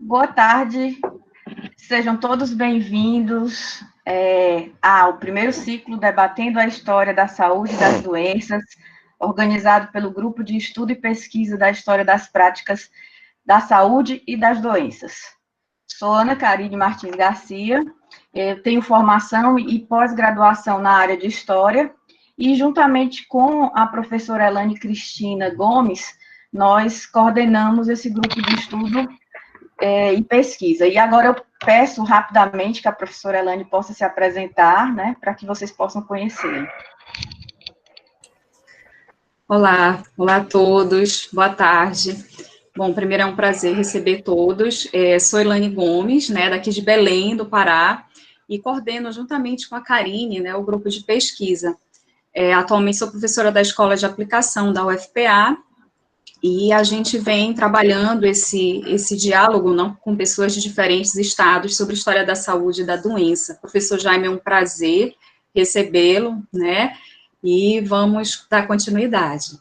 Boa tarde, sejam todos bem-vindos ao primeiro ciclo Debatendo a História da Saúde e das Doenças, organizado pelo Grupo de Estudo e Pesquisa da História das Práticas da Saúde e das Doenças. Sou Ana Carine Martins Garcia, eu tenho formação e pós-graduação na área de História, e juntamente com a professora Elane Cristina Gomes, nós coordenamos esse grupo de estudo e pesquisa. E agora eu peço rapidamente que a professora Elane possa se apresentar, né, para que vocês possam conhecer. Olá a todos, boa tarde. Bom, primeiro é um prazer receber todos. Sou Elane Gomes, né, daqui de Belém, do Pará, e coordeno juntamente com a Carine, né, o grupo de pesquisa. Atualmente sou professora da Escola de Aplicação da UFPA, e a gente vem trabalhando esse diálogo, não, com pessoas de diferentes estados sobre história da saúde e da doença. Professor Jaime, é um prazer recebê-lo, né, e vamos dar continuidade.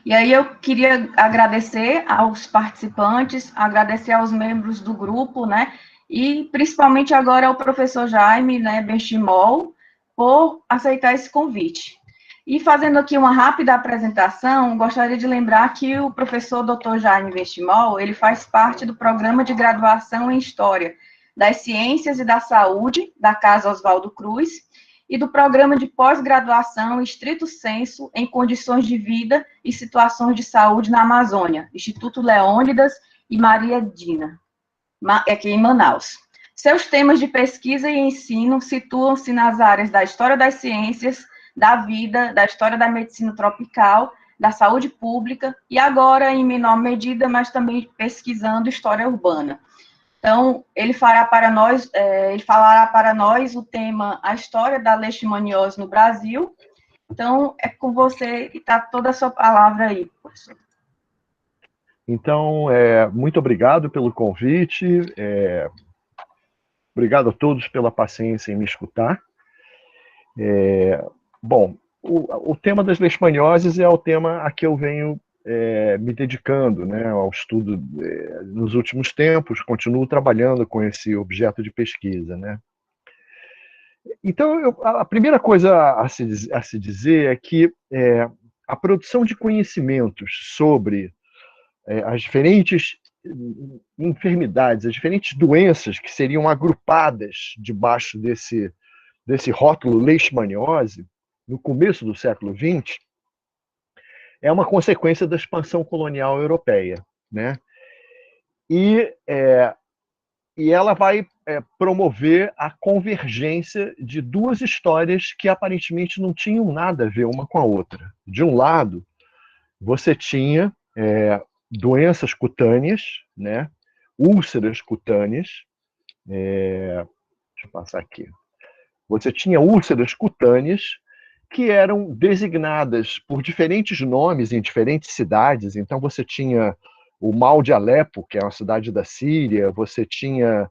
E aí eu queria agradecer aos participantes, agradecer aos membros do grupo, né, e principalmente agora ao professor Jaime, né, Benchimol, por aceitar esse convite. E fazendo aqui uma rápida apresentação, gostaria de lembrar que o professor Dr. Jaime Benchimol, ele faz parte do programa de graduação em História das Ciências e da Saúde da Casa Oswaldo Cruz, e do programa de pós-graduação estrito sensu em condições de vida e situações de saúde na Amazônia, Instituto Leônidas e Maria Dina, aqui em Manaus. Seus temas de pesquisa e ensino situam-se nas áreas da história das ciências, da vida, da história da medicina tropical, da saúde pública e agora, em menor medida, mas também pesquisando história urbana. Então, ele falará para nós o tema A História da Leishmaniose no Brasil. Então, é com você e está toda a sua palavra aí, professor. Então, muito obrigado pelo convite, obrigado a todos pela paciência em me escutar. Bom, o tema das leishmanioses é o tema a que eu venho me dedicando, né, ao estudo nos últimos tempos, continuo trabalhando com esse objeto de pesquisa, né. Então, a primeira coisa a se dizer é que a produção de conhecimentos sobre as diferentes enfermidades, as diferentes doenças que seriam agrupadas debaixo desse rótulo leishmaniose, no começo do século XX, é uma consequência da expansão colonial europeia, né? E ela vai promover a convergência de duas histórias que aparentemente não tinham nada a ver uma com a outra. De um lado, você tinha doenças cutâneas, né? Úlceras cutâneas. Deixa eu passar aqui. Você tinha úlceras cutâneas que eram designadas por diferentes nomes em diferentes cidades. Então, você tinha o mal de Alepo, que é uma cidade da Síria, você tinha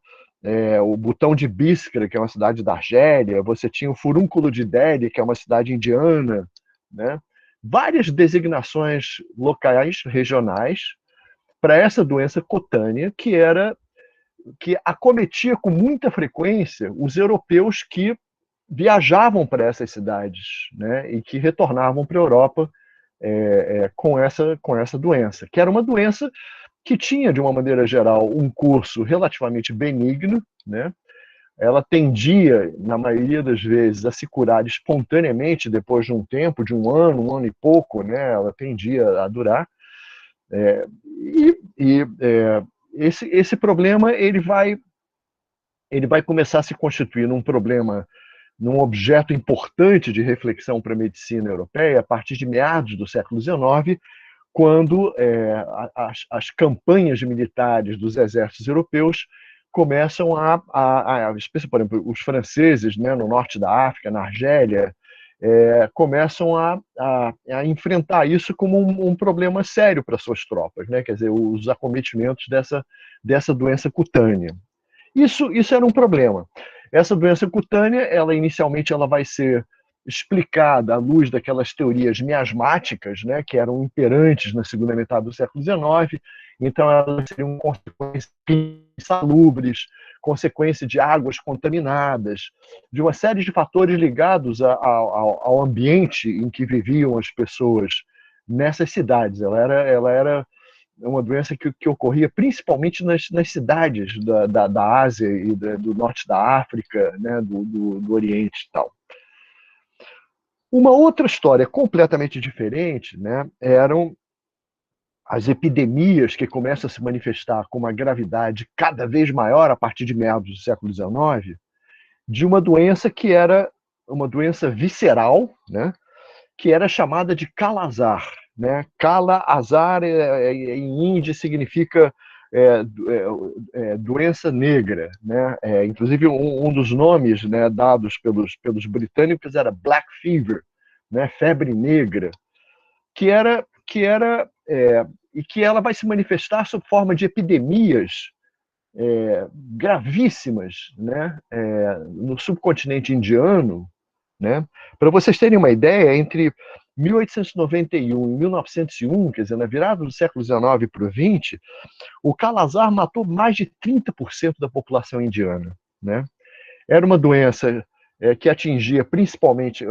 o Botão de Biskra, que é uma cidade da Argélia, você tinha o Furúnculo de Delhi, que é uma cidade indiana, né? Várias designações locais, regionais, para essa doença cutânea, que acometia com muita frequência os europeus que viajavam para essas cidades, né, e que retornavam para a Europa com essa doença, que era uma doença que tinha, de uma maneira geral, um curso relativamente benigno, né? Ela tendia, na maioria das vezes, a se curar espontaneamente depois de um tempo, de um ano e pouco, né? Ela tendia a durar. Esse problema ele vai começar a se constituir num objeto importante de reflexão para a medicina europeia a partir de meados do século XIX, quando as campanhas militares dos exércitos europeus começam por exemplo, os franceses, né, no norte da África, na Argélia, começam a enfrentar isso como um problema sério para suas tropas, né? Quer dizer, os acometimentos dessa doença cutânea. Isso era um problema. Essa doença cutânea, inicialmente ela vai ser explicada à luz daquelas teorias miasmáticas, né, que eram imperantes na segunda metade do século XIX. Então, elas seriam consequências insalubres, consequência de águas contaminadas, de uma série de fatores ligados ao ambiente em que viviam as pessoas nessas cidades. Ela era uma doença que ocorria principalmente nas cidades da Ásia e do norte da África, né, do Oriente e tal. Uma outra história completamente diferente, né, eram as epidemias que começam a se manifestar com uma gravidade cada vez maior a partir de meados do século XIX, de uma doença que era uma doença visceral, né, que era chamada de Kala-Azar. Né? Kala-Azar em hindi significa doença negra. Né? Inclusive, um dos nomes, né, dados pelos britânicos era Black Fever, né? Febre negra, e que ela vai se manifestar sob forma de epidemias gravíssimas, né? No subcontinente indiano. Né? Para vocês terem uma ideia, entre 1891 e 1901, quer dizer, na virada do século XIX para o XX, o Kala-Azar matou mais de 30% da população indiana. Né? Era uma doença que atingia principalmente,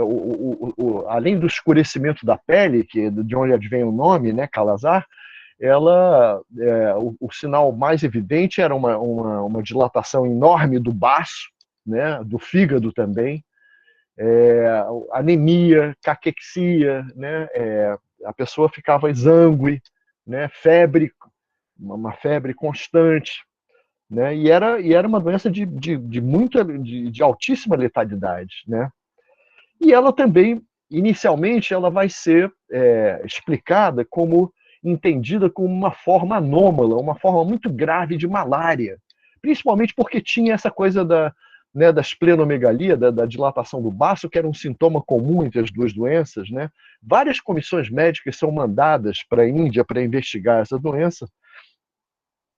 além do escurecimento da pele, de onde advém o nome, né, Kala-Azar, o sinal mais evidente era uma dilatação enorme do baço, né, do fígado também, anemia, caquexia, né, a pessoa ficava exangue, né, febre, uma febre constante, né, e era uma doença de altíssima letalidade, né, e ela também, inicialmente, ela vai ser explicada entendida como uma forma anômala, uma forma muito grave de malária, principalmente porque tinha essa coisa da esplenomegalia, da dilatação do baço, que era um sintoma comum entre as duas doenças. Né? Várias comissões médicas são mandadas para a Índia para investigar essa doença.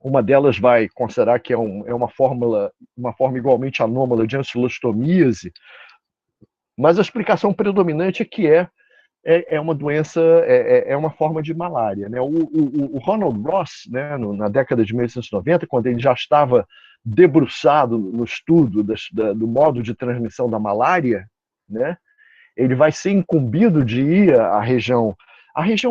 Uma delas vai considerar que é uma forma igualmente anômala de ancilostomíase, mas a explicação predominante é que é uma doença, é uma forma de malária. Né? O Ronald Ross, né, na década de 1890, quando ele já estava debruçado no estudo do modo de transmissão da malária, né, ele vai ser incumbido de ir à região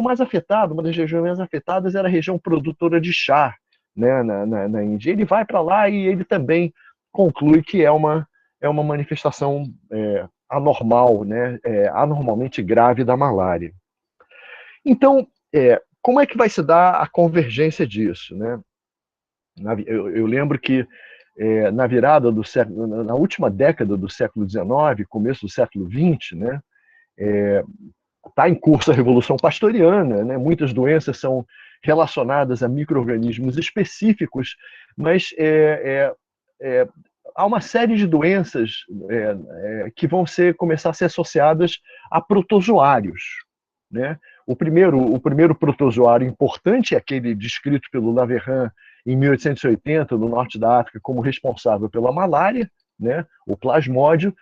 mais afetada, uma das regiões mais afetadas era a região produtora de chá, né, na Índia. Ele vai para lá e ele também conclui que é uma manifestação anormal, né, anormalmente grave da malária. Então, como é que vai se dar a convergência disso? Né? Eu lembro que na virada do século, na última década do século XIX, começo do século XX, né, está em curso a Revolução Pastoriana, né? Muitas doenças são relacionadas a micro-organismos específicos, mas há uma série de doenças que vão começar a ser associadas a protozoários. Né? O primeiro protozoário importante é aquele descrito pelo Laverran em 1880, no norte da África, como responsável pela malária, né? O plasmódio,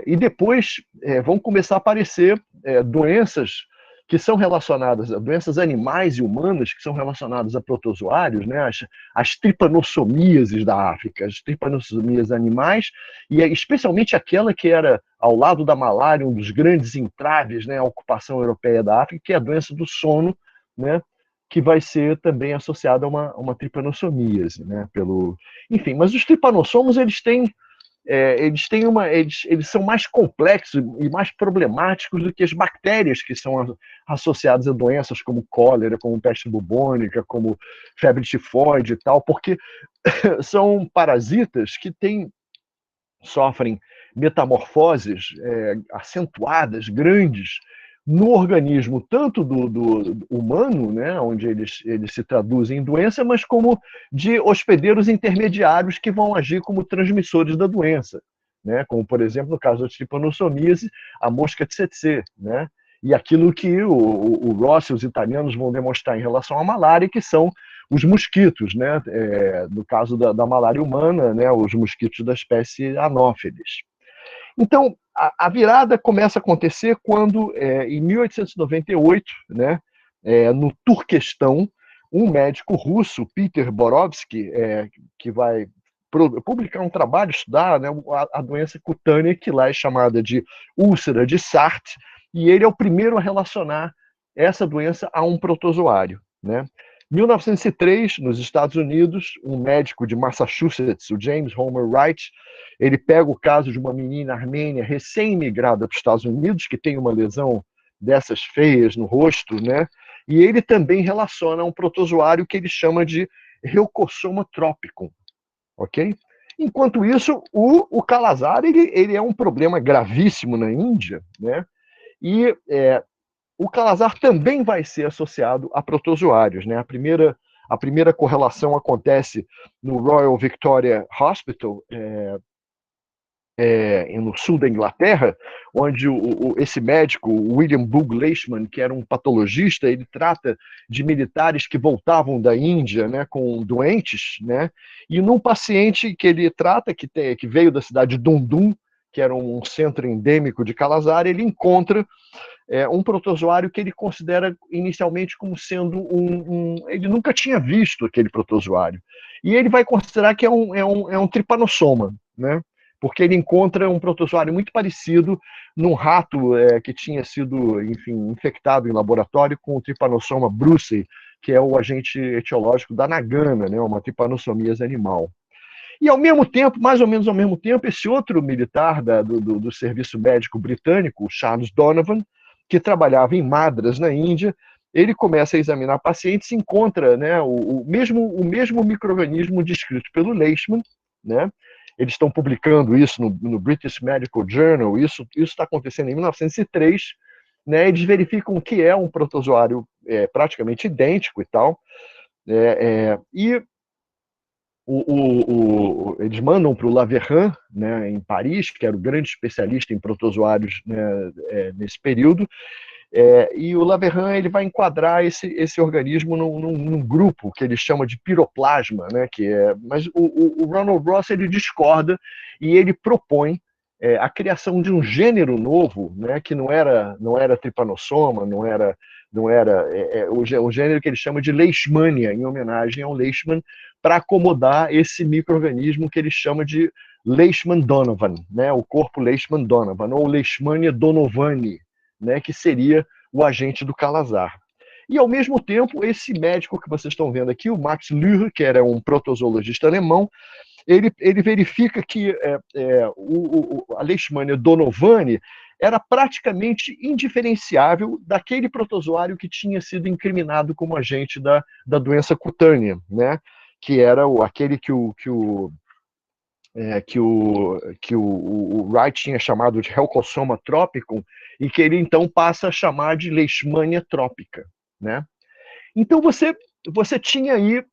e depois vão começar a aparecer doenças que são relacionadas a doenças animais e humanas, que são relacionadas a protozoários, né? As tripanossomíases da África, as tripanossomíases animais, e especialmente aquela que era, ao lado da malária, um dos grandes entraves, né, à ocupação europeia da África, que é a doença do sono, né, que vai ser também associada a uma tripanossomíase. Né, Enfim, mas os tripanossomos, eles são mais complexos e mais problemáticos do que as bactérias que são associadas a doenças como cólera, como peste bubônica, como febre tifoide e tal, porque são parasitas que sofrem metamorfoses acentuadas, grandes, no organismo, tanto do humano, né, onde eles se traduzem em doença, mas como de hospedeiros intermediários que vão agir como transmissores da doença. Né, como, por exemplo, no caso da tripanossomíase, a mosca tsetse, né, e aquilo que o Ross e os italianos vão demonstrar em relação à malária, que são os mosquitos, né, no caso da malária humana, né, os mosquitos da espécie Anopheles. Então, a virada começa a acontecer quando, em 1898, né, no Turquestão, um médico russo, Peter Borovsky, que vai publicar um trabalho, estudar, né, a doença cutânea, que lá é chamada de úlcera de Sartre, e ele é o primeiro a relacionar essa doença a um protozoário, né? Em 1903, nos Estados Unidos, um médico de Massachusetts, o James Homer Wright, ele pega o caso de uma menina armênia recém-imigrada para os Estados Unidos, que tem uma lesão dessas feias no rosto, né? E ele também relaciona um protozoário que ele chama de Leucosoma tropicum, ok? Enquanto isso, o calazar ele é um problema gravíssimo na Índia, né? E o calazar também vai ser associado a protozoários, né? A primeira correlação acontece no Royal Victoria Hospital, no sul da Inglaterra, onde esse médico, William Bugh Leishman, que era um patologista, ele trata de militares que voltavam da Índia, né, com doentes, né, e num paciente que ele trata, que veio da cidade de Dundum, que era um centro endêmico de calazar, ele encontra um protozoário que ele considera inicialmente como sendo ele nunca tinha visto aquele protozoário. E ele vai considerar que é um trypanosoma, né? Porque ele encontra um protozoário muito parecido num rato que tinha sido, enfim, infectado em laboratório com o Trypanosoma brucei, que é o agente etiológico da nagana, né? Uma trypanossomiase animal. E ao mesmo tempo, mais ou menos ao mesmo tempo, esse outro militar do serviço médico britânico, Charles Donovan, que trabalhava em Madras, na Índia, ele começa a examinar pacientes e encontra, né, o mesmo micro-organismo descrito pelo Leishman, né? Eles estão publicando isso no British Medical Journal, isso está acontecendo em 1903, né? Eles verificam que é um protozoário praticamente idêntico e tal, e eles mandam para o Laverran, né, em Paris, que era o grande especialista em protozoários, né, nesse período, e o Laverran ele vai enquadrar esse organismo num grupo que ele chama de piroplasma, né, mas o Ronald Ross ele discorda e ele propõe a criação de um gênero novo, né, que não era Trypanosoma, não era o gênero que ele chama de Leishmania, em homenagem ao Leishman, para acomodar esse micro-organismo que ele chama de Leishman-Donovan, né, o corpo Leishman-Donovan, ou Leishmania donovani, né, que seria o agente do calazar. E, ao mesmo tempo, esse médico que vocês estão vendo aqui, o Max Lühr, que era um protozoologista alemão, ele verifica que a Leishmania donovani era praticamente indiferenciável daquele protozoário que tinha sido incriminado como agente da doença cutânea, né? Que era aquele que o Wright tinha chamado de Leucosoma tropicum, e que ele então passa a chamar de Leishmania trópica, né? Então você tinha aí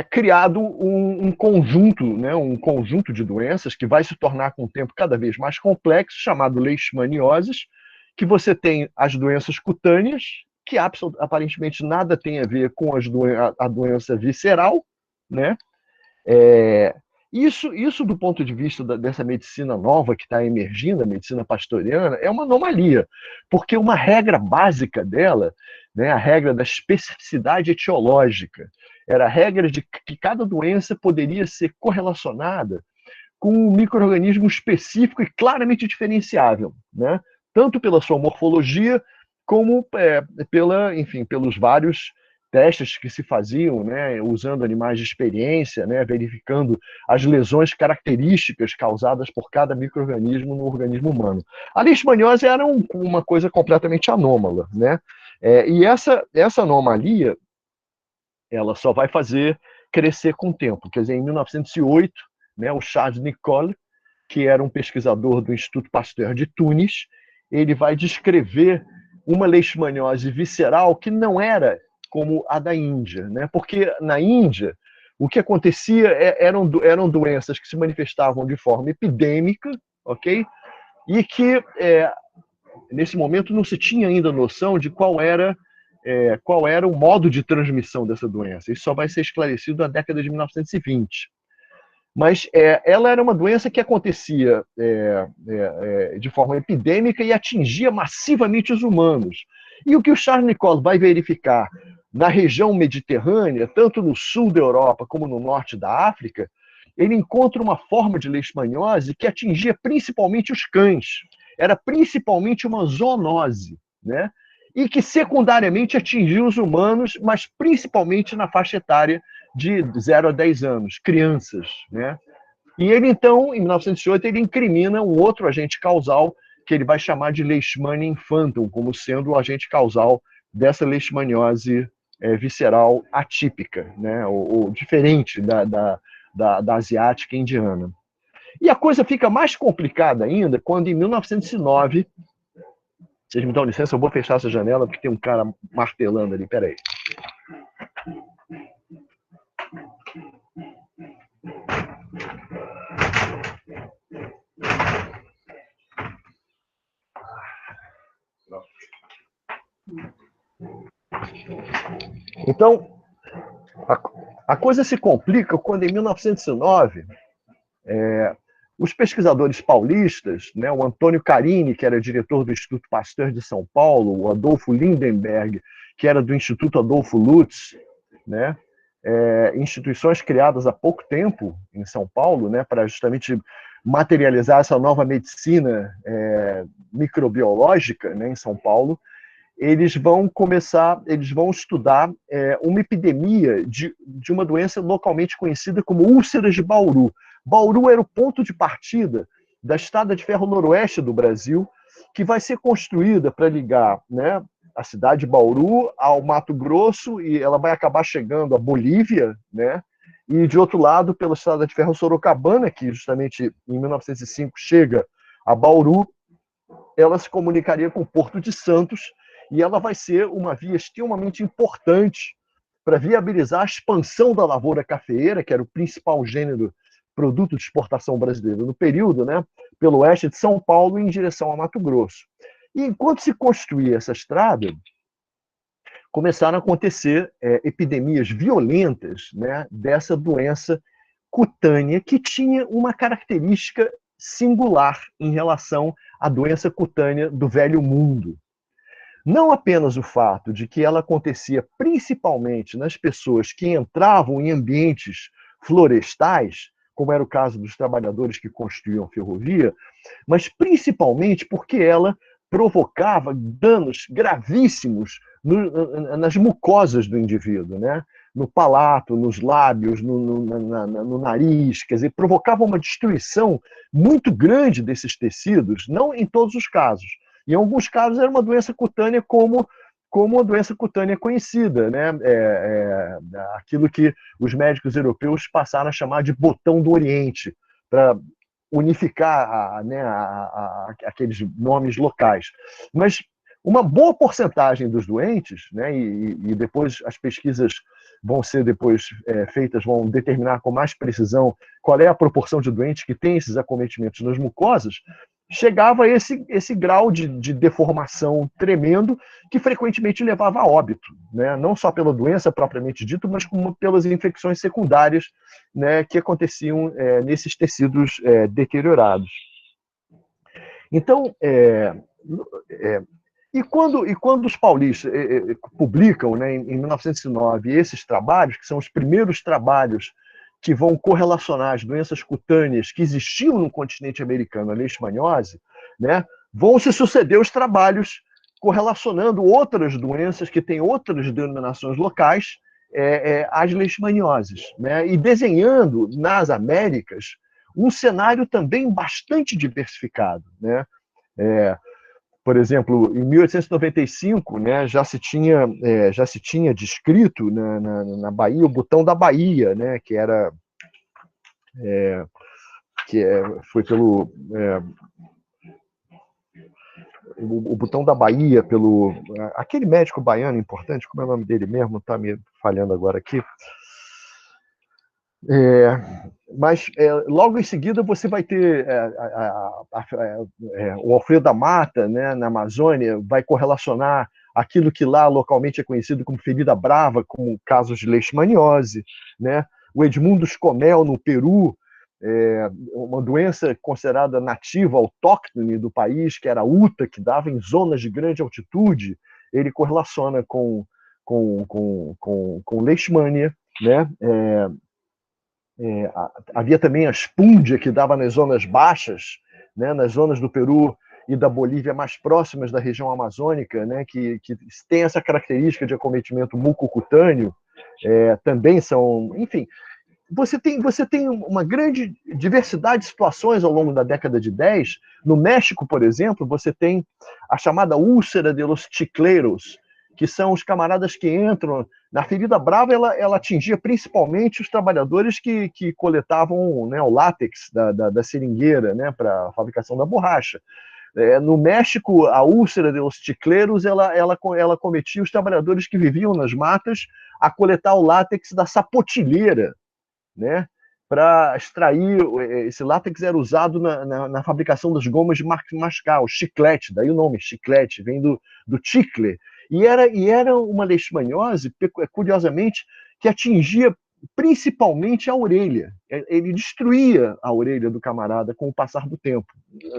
criado um conjunto, né, um conjunto de doenças que vai se tornar com o tempo cada vez mais complexo, chamado leishmanioses, que você tem as doenças cutâneas, que aparentemente nada tem a ver com a doença visceral, né? Isso do ponto de vista dessa medicina nova que está emergindo, a medicina pastoriana, é uma anomalia, porque uma regra básica dela, né, a regra da especificidade etiológica, era a regra de que cada doença poderia ser correlacionada com um micro-organismo específico e claramente diferenciável, né? Tanto pela sua morfologia, como pelos vários testes que se faziam, né, usando animais de experiência, né, verificando as lesões características causadas por cada micro-organismo no organismo humano. A leishmaniose era uma coisa completamente anômala, né? E essa anomalia ela só vai fazer crescer com o tempo. Quer dizer, em 1908, né, o Charles Nicolle, que era um pesquisador do Instituto Pasteur de Tunis, ele vai descrever uma leishmaniose visceral que não era como a da Índia, né? Porque na Índia o que acontecia eram doenças que se manifestavam de forma epidêmica, ok? E que nesse momento não se tinha ainda noção de qual era o modo de transmissão dessa doença. Isso só vai ser esclarecido na década de 1920. Mas ela era uma doença que acontecia de forma epidêmica e atingia massivamente os humanos. E o que o Charles Nicolle vai verificar na região mediterrânea, tanto no sul da Europa como no norte da África, ele encontra uma forma de leishmaniose que atingia principalmente os cães. Era principalmente uma zoonose, né? E que secundariamente atingia os humanos, mas principalmente na faixa etária de 0 a 10 anos, crianças, né? E ele, então, em 1908, ele incrimina um outro agente causal que ele vai chamar de Leishmania infantum, como sendo o agente causal dessa leishmaniose visceral atípica, né? ou diferente da asiática e indiana. E a coisa fica mais complicada ainda quando, em 1909, vocês me dão licença, eu vou fechar essa janela porque tem um cara martelando ali, peraí. Então, a coisa se complica quando, em 1909, os pesquisadores paulistas, né, o Antônio Carini, que era diretor do Instituto Pasteur de São Paulo, o Adolfo Lindenberg, que era do Instituto Adolfo Lutz, né, instituições criadas há pouco tempo em São Paulo, né, para justamente materializar essa nova medicina microbiológica, né, em São Paulo, eles vão estudar uma epidemia de uma doença localmente conhecida como úlceras de Bauru. Bauru era o ponto de partida da estrada de ferro noroeste do Brasil, que vai ser construída para ligar, né, a cidade de Bauru ao Mato Grosso, e ela vai acabar chegando à Bolívia, né, e de outro lado, pela estrada de ferro Sorocabana, que justamente em 1905 chega a Bauru, ela se comunicaria com o Porto de Santos, e ela vai ser uma via extremamente importante para viabilizar a expansão da lavoura cafeeira, que era o principal gênero produto de exportação brasileiro no período, né, pelo oeste de São Paulo em direção a Mato Grosso. E enquanto se construía essa estrada, começaram a acontecer epidemias violentas, né, dessa doença cutânea, que tinha uma característica singular em relação à doença cutânea do Velho Mundo. Não apenas o fato de que ela acontecia principalmente nas pessoas que entravam em ambientes florestais, como era o caso dos trabalhadores que construíam ferrovia, mas principalmente porque ela provocava danos gravíssimos nas mucosas do indivíduo, né? No palato, nos lábios, no nariz, quer dizer, provocava uma destruição muito grande desses tecidos, não em todos os casos. Em alguns casos era uma doença cutânea como a doença cutânea conhecida, né? Aquilo que os médicos europeus passaram a chamar de botão do Oriente, para unificar aqueles nomes locais. Mas uma boa porcentagem dos doentes, né, e depois as pesquisas vão ser feitas, vão determinar com mais precisão qual é a proporção de doentes que tem esses acometimentos nas mucosas, chegava a esse grau de deformação tremendo que frequentemente levava a óbito, né? Não só pela doença propriamente dita, mas como pelas infecções secundárias, né, que aconteciam nesses tecidos deteriorados. Então, quando os paulistas publicam, né, em 1909 esses trabalhos, que são os primeiros trabalhos que vão correlacionar as doenças cutâneas que existiam no continente americano, a leishmaniose, né, vão se suceder os trabalhos correlacionando outras doenças que têm outras denominações locais às leishmanioses, né, e desenhando nas Américas um cenário também bastante diversificado, né. Por exemplo, em 1895, né, já se tinha descrito na Bahia o botão da Bahia, né, foi pelo o botão da Bahia, pelo aquele médico baiano importante, como é o nome dele mesmo, está me falhando agora aqui. Mas logo em seguida você vai ter o Alfredo da Mata, né, na Amazônia, vai correlacionar aquilo que lá localmente é conhecido como ferida brava, como casos de leishmaniose, né? O Edmundo Scomel, no Peru, uma doença considerada nativa, autóctone do país, que era a UTA, que dava em zonas de grande altitude, ele correlaciona com leishmania, né? Havia também a espúndia, que dava nas zonas baixas, né? Nas zonas do Peru e da Bolívia mais próximas da região amazônica, né? que tem essa característica de acometimento mucocutâneo, também são, enfim, você tem uma grande diversidade de situações ao longo da década de 10. No México, por exemplo, você tem a chamada úlcera de los chicleros, que são os camaradas que entram. Na ferida brava, ela atingia principalmente os trabalhadores que coletavam, né, o látex da seringueira, né, para a fabricação da borracha. No México, a úlcera de los chicleros, ela cometia os trabalhadores que viviam nas matas a coletar o látex da sapotilheira, né? Para extrair, esse látex era usado na fabricação das gomas de mascar, o chiclete, daí o nome, chiclete, vem do chicle. E era uma leishmaniose, curiosamente, que atingia principalmente a orelha. Ele destruía a orelha do camarada com o passar do tempo.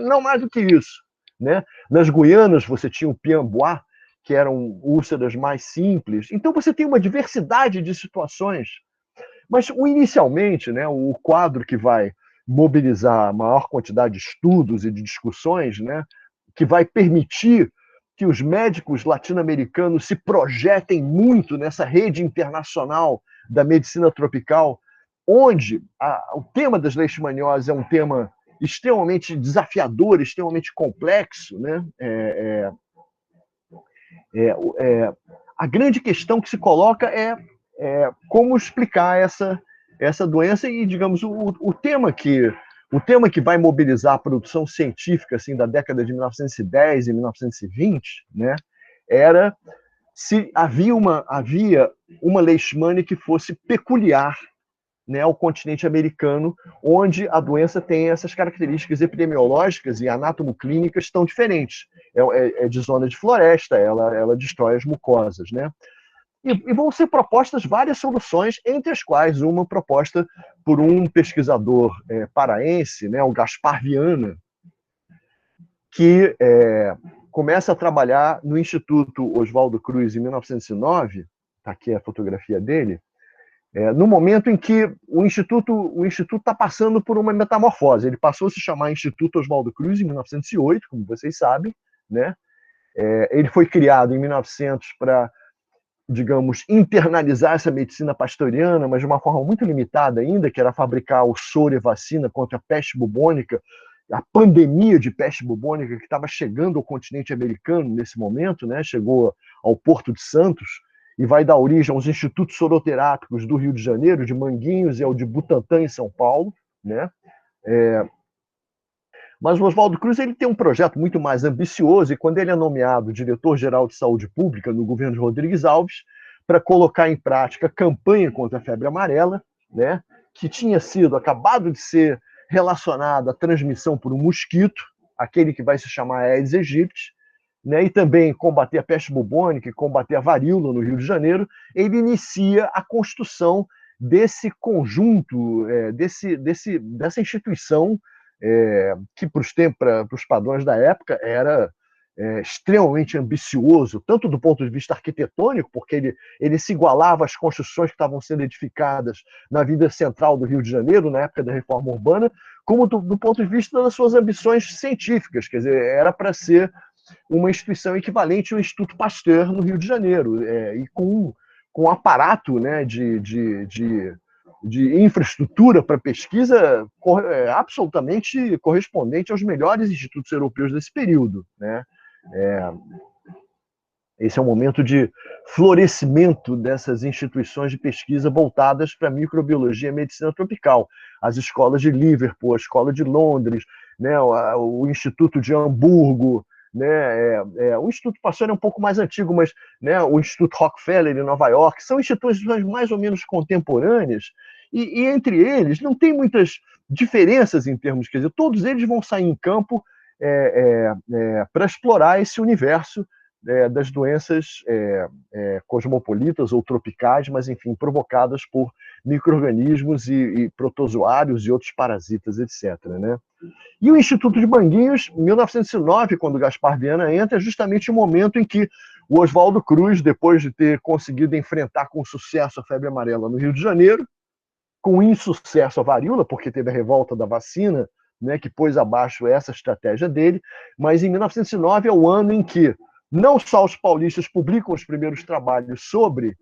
Não mais do que isso, né? Nas Guianas, você tinha o piamboá, que eram úlceras mais simples. Então, você tem uma diversidade de situações. Mas, inicialmente, né, o quadro que vai mobilizar a maior quantidade de estudos e de discussões, né, que vai permitir que os médicos latino-americanos se projetem muito nessa rede internacional da medicina tropical, onde o tema das leishmanioses é um tema extremamente desafiador, extremamente complexo, né? A grande questão que se coloca é como explicar essa doença e, digamos, o tema que vai mobilizar a produção científica assim, da década de 1910 e 1920, né, era se havia uma leishmania que fosse peculiar, né, ao continente americano, onde a doença tem essas características epidemiológicas e anatomoclínicas tão diferentes. É de zona de floresta, ela destrói as mucosas, né? E vão ser propostas várias soluções, entre as quais uma proposta por um pesquisador paraense, né, o Gaspar Viana, que começa a trabalhar no Instituto Oswaldo Cruz em 1909, está aqui a fotografia dele, no momento em que o Instituto está passando por uma metamorfose. Ele passou a se chamar Instituto Oswaldo Cruz em 1908, como vocês sabem, né? Ele foi criado em 1900 para, digamos, internalizar essa medicina pastoriana, mas de uma forma muito limitada ainda, que era fabricar o soro e vacina contra a peste bubônica, a pandemia de peste bubônica que estava chegando ao continente americano nesse momento, né? Chegou ao Porto de Santos e vai dar origem aos institutos soroterápicos do Rio de Janeiro, de Manguinhos, e ao de Butantã, em São Paulo, né? Mas o Oswaldo Cruz ele tem um projeto muito mais ambicioso, e quando ele é nomeado diretor-geral de saúde pública no governo de Rodrigues Alves, para colocar em prática a campanha contra a febre amarela, né, que tinha acabado de ser relacionada à transmissão por um mosquito, aquele que vai se chamar Aedes aegypti, né, e também combater a peste bubônica e combater a varíola no Rio de Janeiro, ele inicia a construção desse conjunto, dessa instituição que para os padrões da época era extremamente ambicioso, tanto do ponto de vista arquitetônico, porque ele se igualava às construções que estavam sendo edificadas na vida central do Rio de Janeiro, na época da reforma urbana, como do ponto de vista das suas ambições científicas, quer dizer, era para ser uma instituição equivalente ao Instituto Pasteur no Rio de Janeiro, e com um aparato, né, de infraestrutura para pesquisa absolutamente correspondente aos melhores institutos europeus desse período, né? Esse é um momento de florescimento dessas instituições de pesquisa voltadas para a microbiologia e medicina tropical. As escolas de Liverpool, a escola de Londres, né, o Instituto de Hamburgo, né, o Instituto Pasteur é um pouco mais antigo, mas, né, o Instituto Rockefeller em Nova York, são instituições mais ou menos contemporâneas, e entre eles não tem muitas diferenças em termos, quer dizer, todos eles vão sair em campo para explorar esse universo das doenças cosmopolitas ou tropicais, mas, enfim, provocadas por micro-organismos e protozoários e outros parasitas, etc., né? E o Instituto de Manguinhos, em 1909, quando o Gaspar Viana entra, é justamente o momento em que o Oswaldo Cruz, depois de ter conseguido enfrentar com sucesso a febre amarela no Rio de Janeiro, com insucesso a varíola, porque teve a revolta da vacina, né, que pôs abaixo essa estratégia dele, mas em 1909 é o ano em que não só os paulistas publicam os primeiros trabalhos sobre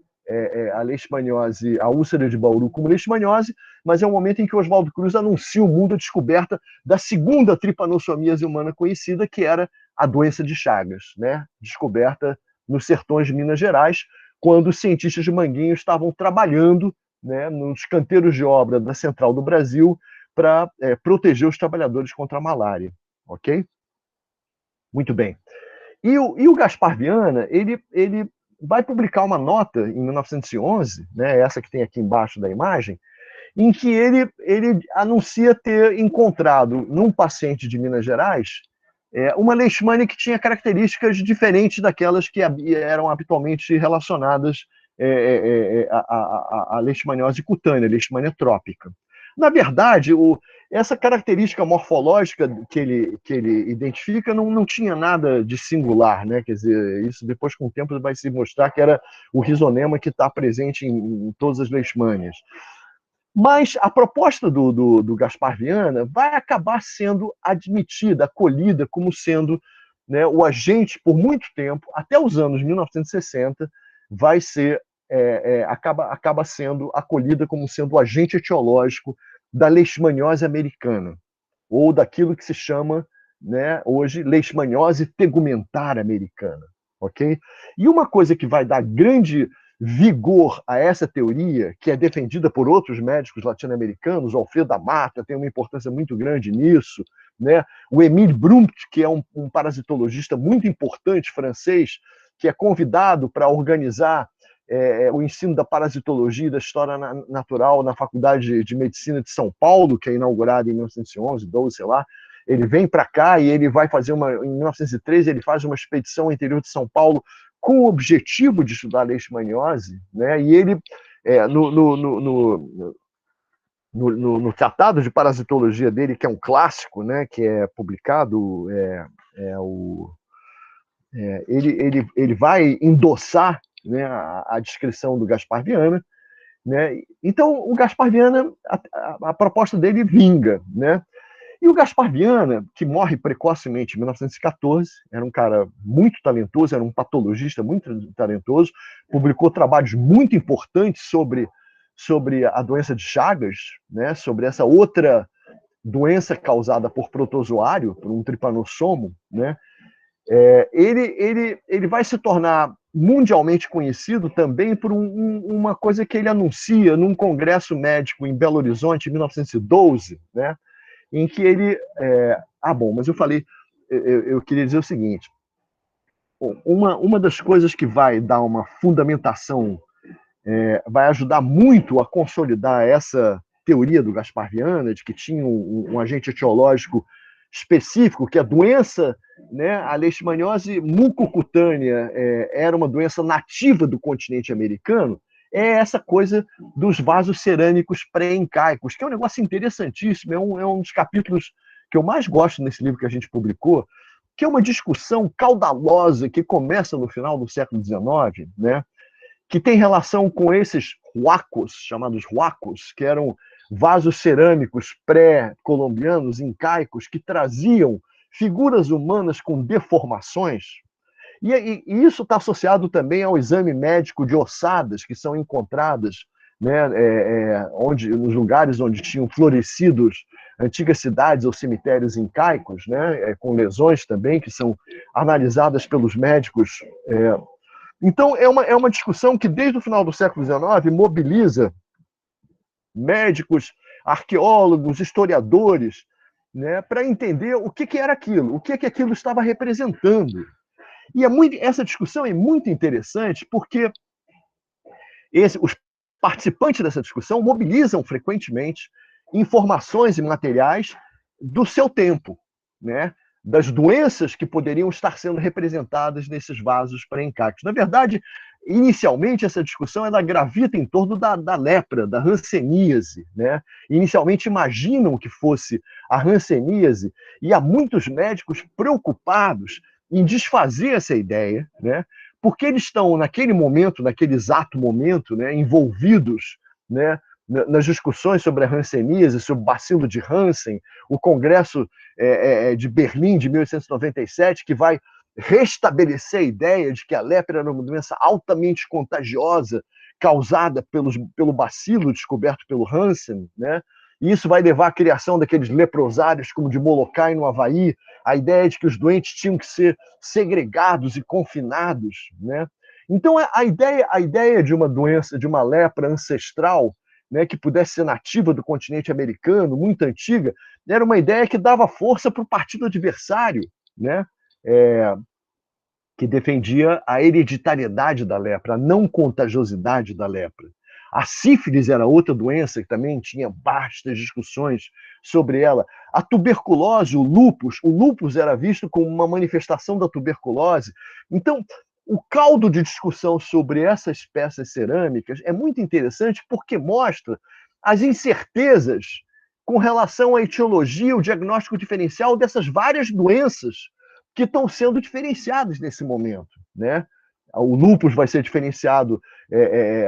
a leishmaniose, a úlcera de Bauru como leishmaniose, mas é o momento em que Oswaldo Cruz anuncia ao mundo a descoberta da segunda tripanossomíase humana conhecida, que era a doença de Chagas, né, descoberta nos sertões de Minas Gerais, quando os cientistas de Manguinhos estavam trabalhando, né, nos canteiros de obra da Central do Brasil para proteger os trabalhadores contra a malária, ok? Muito bem. E o Gaspar Viana, ele vai publicar uma nota em 1911, né, essa que tem aqui embaixo da imagem, em que ele anuncia ter encontrado num paciente de Minas Gerais uma leishmania que tinha características diferentes daquelas que eram habitualmente relacionadas à leishmaniose cutânea, leishmania trópica. Na verdade, essa característica morfológica que ele identifica não tinha nada de singular, né? Quer dizer, isso depois com o tempo vai se mostrar que era o risonema que está presente em todas as leishmanias. Mas a proposta do Gaspar Viana vai acabar sendo admitida, acolhida como sendo, né, o agente, por muito tempo, até os anos 1960, vai ser, acaba sendo acolhida como sendo o agente etiológico da leishmaniose americana, ou daquilo que se chama, né, hoje, leishmaniose tegumentar americana. Okay? E uma coisa que vai dar grande vigor a essa teoria, que é defendida por outros médicos latino-americanos, o Alfredo da Mata tem uma importância muito grande nisso, né? O Émile Brundt, que é um parasitologista muito importante francês, que é convidado para organizar o ensino da parasitologia e da história natural na Faculdade de Medicina de São Paulo, que é inaugurada em 1911, 12, sei lá. Ele vem para cá e ele vai fazer em 1913, ele faz uma expedição ao interior de São Paulo com o objetivo de estudar a leishmaniose, né? E ele, no tratado de parasitologia dele, que é um clássico, né, que é publicado, ele vai endossar, né, a descrição do Gaspar Viana, né? Então, o Gaspar Viana, a proposta dele vinga, né? E o Gaspar Viana, que morre precocemente em 1914, era um cara muito talentoso, era um patologista muito talentoso, publicou trabalhos muito importantes sobre a doença de Chagas, né, sobre essa outra doença causada por protozoário, por um tripanossomo, né? Ele vai se tornar mundialmente conhecido também por uma coisa que ele anuncia num congresso médico em Belo Horizonte, em 1912, né? Em que ele... mas eu falei... Eu queria dizer o seguinte. Uma das coisas que vai dar uma fundamentação, vai ajudar muito a consolidar essa teoria do Gaspar Viana, de que tinha um agente etiológico específico, que a doença, né, a leishmaniose mucocutânea era uma doença nativa do continente americano, é essa coisa dos vasos cerâmicos pré-incaicos, que é um negócio interessantíssimo, é um dos capítulos que eu mais gosto nesse livro que a gente publicou, que é uma discussão caudalosa que começa no final do século XIX, né, que tem relação com esses huacos, chamados huacos, que eram vasos cerâmicos pré-colombianos, incaicos, que traziam figuras humanas com deformações. E isso está associado também ao exame médico de ossadas que são encontradas, né, nos lugares onde tinham florescidos antigas cidades ou cemitérios incaicos, né, com lesões também que são analisadas pelos médicos. Então, é uma discussão que, desde o final do século XIX, mobiliza médicos, arqueólogos, historiadores, né, para entender o que era aquilo, o que aquilo estava representando. E essa discussão é muito interessante porque os participantes dessa discussão mobilizam frequentemente informações e materiais do seu tempo, né? Das doenças que poderiam estar sendo representadas nesses vasos pré-incaicos. Na verdade, inicialmente, essa discussão ela gravita em torno da lepra, da hanseníase, né? Inicialmente imaginam que fosse a hanseníase, e há muitos médicos preocupados em desfazer essa ideia, né? Porque eles estão, naquele momento, naquele exato momento, né, envolvidos, né, nas discussões sobre a hanseníase, sobre o bacilo de Hansen, o Congresso de Berlim de 1897, que vai restabelecer a ideia de que a lepra era uma doença altamente contagiosa, causada pelo bacilo descoberto pelo Hansen, né? E isso vai levar à criação daqueles leprosários como de Molokai, no Havaí, a ideia de que os doentes tinham que ser segregados e confinados, né? Então, a ideia de uma doença, de uma lepra ancestral, né, que pudesse ser nativa do continente americano, muito antiga, era uma ideia que dava força para o partido adversário, né? Que defendia a hereditariedade da lepra, a não contagiosidade da lepra. A sífilis era outra doença que também tinha vastas discussões sobre ela. A tuberculose, o lúpus era visto como uma manifestação da tuberculose. Então, o caldo de discussão sobre essas peças cerâmicas é muito interessante porque mostra as incertezas com relação à etiologia, o diagnóstico diferencial dessas várias doenças que estão sendo diferenciadas nesse momento, né? O lúpus vai ser diferenciado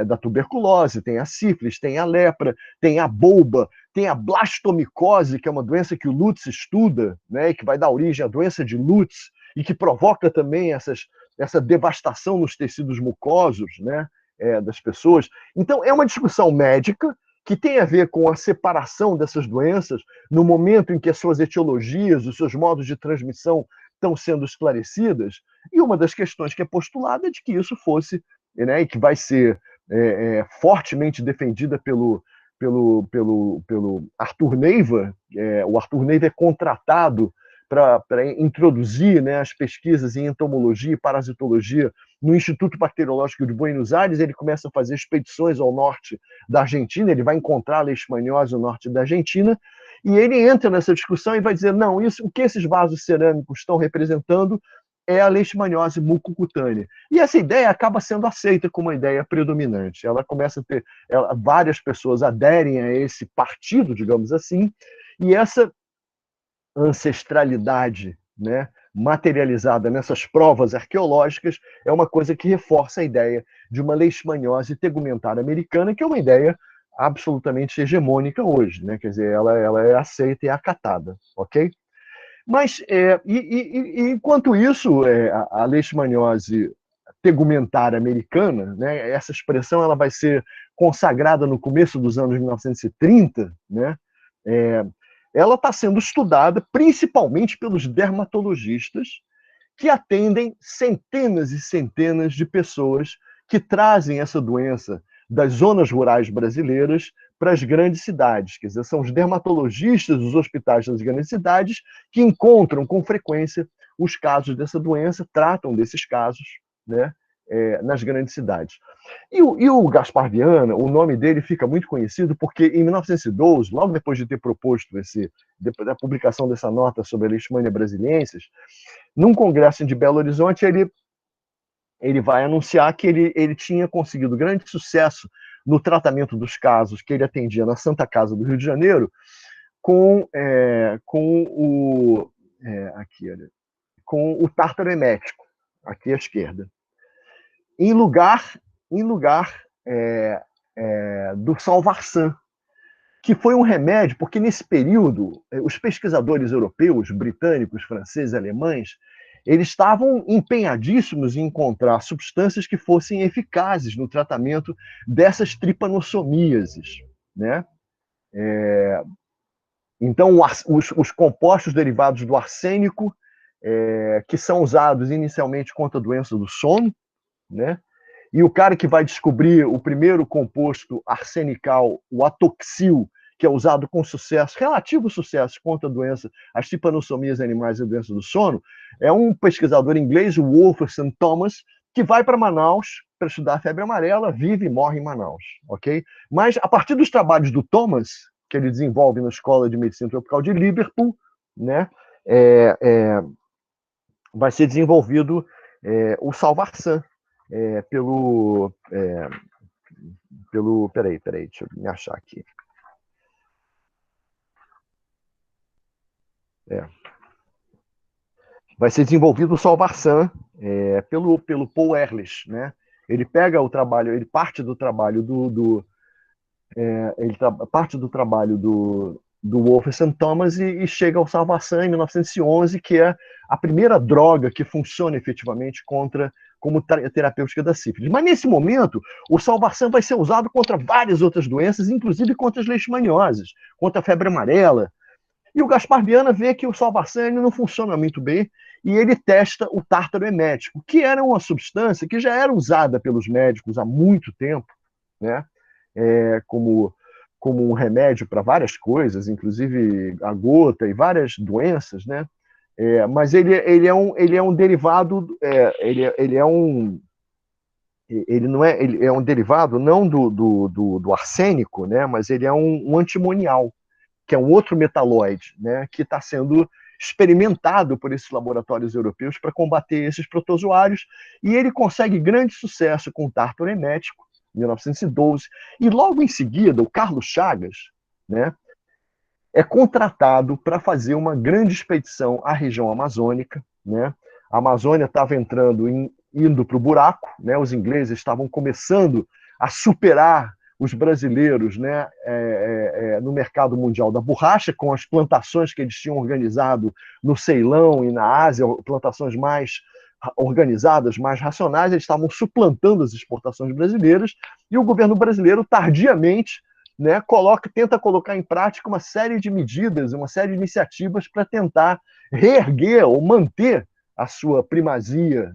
da tuberculose, tem a sífilis, tem a lepra, tem a bolba, tem a blastomicose, que é uma doença que o Lutz estuda, né, que vai dar origem à doença de Lutz e que provoca também essa devastação nos tecidos mucosos, né, das pessoas. Então, é uma discussão médica que tem a ver com a separação dessas doenças no momento em que as suas etiologias, os seus modos de transmissão estão sendo esclarecidas, e uma das questões que é postulada é de que isso fosse, né, e que vai ser fortemente defendida pelo Arthur Neiva. O Arthur Neiva é contratado para introduzir, né, as pesquisas em entomologia e parasitologia no Instituto Bacteriológico de Buenos Aires. Ele começa a fazer expedições ao norte da Argentina, ele vai encontrar a leishmaniose no norte da Argentina, e ele entra nessa discussão e vai dizer, não, o que esses vasos cerâmicos estão representando é a leishmaniose mucocutânea. E essa ideia acaba sendo aceita como uma ideia predominante. Ela começa a ter... várias pessoas aderem a esse partido, digamos assim, e essa ancestralidade, né, materializada nessas provas arqueológicas é uma coisa que reforça a ideia de uma leishmaniose tegumentar americana, que é uma ideia absolutamente hegemônica hoje, né? Quer dizer, ela é aceita e acatada, ok? Mas, enquanto isso, a leishmaniose tegumentar americana, né, essa expressão ela vai ser consagrada no começo dos anos 1930, né, ela está sendo estudada principalmente pelos dermatologistas que atendem centenas e centenas de pessoas que trazem essa doença das zonas rurais brasileiras para as grandes cidades. Quer dizer, são os dermatologistas dos hospitais das grandes cidades que encontram com frequência os casos dessa doença, tratam desses casos, né, nas grandes cidades. E o Gaspar Viana, o nome dele fica muito conhecido porque em 1912, logo depois de ter proposto depois da publicação dessa nota sobre a Leishmania brasiliensis, num congresso de Belo Horizonte, ele vai anunciar que ele tinha conseguido grande sucesso no tratamento dos casos que ele atendia na Santa Casa do Rio de Janeiro com o tártaro emético, aqui à esquerda, em lugar do Salvarsan, que foi um remédio, porque nesse período os pesquisadores europeus, britânicos, franceses, alemães, eles estavam empenhadíssimos em encontrar substâncias que fossem eficazes no tratamento dessas tripanossomíases, né? Então, os compostos derivados do arsênico, que são usados inicialmente contra a doença do sono, né? E o cara que vai descobrir o primeiro composto arsenical, o atoxil, que é usado com sucesso, relativo sucesso, contra a doença, as trypanosomias animais e a doença do sono, é um pesquisador inglês, o Wolferson Thomas, que vai para Manaus para estudar a febre amarela, vive e morre em Manaus, ok? Mas, a partir dos trabalhos do Thomas, que ele desenvolve na Escola de Medicina Tropical de Liverpool, né, vai ser desenvolvido o Salvarsan, peraí, deixa eu me achar aqui. Vai ser desenvolvido o Salvarsan pelo Paul Ehrlich, né? Ele pega o trabalho, ele parte do trabalho parte do trabalho do Wolfgang Thomas e chega ao Salvarsan em 1911, que é a primeira droga que funciona efetivamente como terapêutica da sífilis. Mas nesse momento, o Salvarsan vai ser usado contra várias outras doenças, inclusive contra as leishmanioses, contra a febre amarela. E o Gaspar Viana vê que o Salvarsan não funciona muito bem e ele testa o tártaro emético, que era uma substância que já era usada pelos médicos há muito tempo, né? Como um remédio para várias coisas, inclusive a gota e várias doenças, né? Mas ele é um derivado, ele é um derivado não do arsênico, né? Mas ele é um antimonial, que é um outro metalóide, né, que está sendo experimentado por esses laboratórios europeus para combater esses protozoários, e ele consegue grande sucesso com o tártaro emético, em 1912, e logo em seguida o Carlos Chagas, né, é contratado para fazer uma grande expedição à região amazônica, né? A Amazônia estava indo para o buraco, né? Os ingleses estavam começando a superar os brasileiros, né, no mercado mundial da borracha, com as plantações que eles tinham organizado no Ceilão e na Ásia, plantações mais organizadas, mais racionais, eles estavam suplantando as exportações brasileiras, e o governo brasileiro, tardiamente, né, tenta colocar em prática uma série de medidas, uma série de iniciativas para tentar reerguer ou manter a sua primazia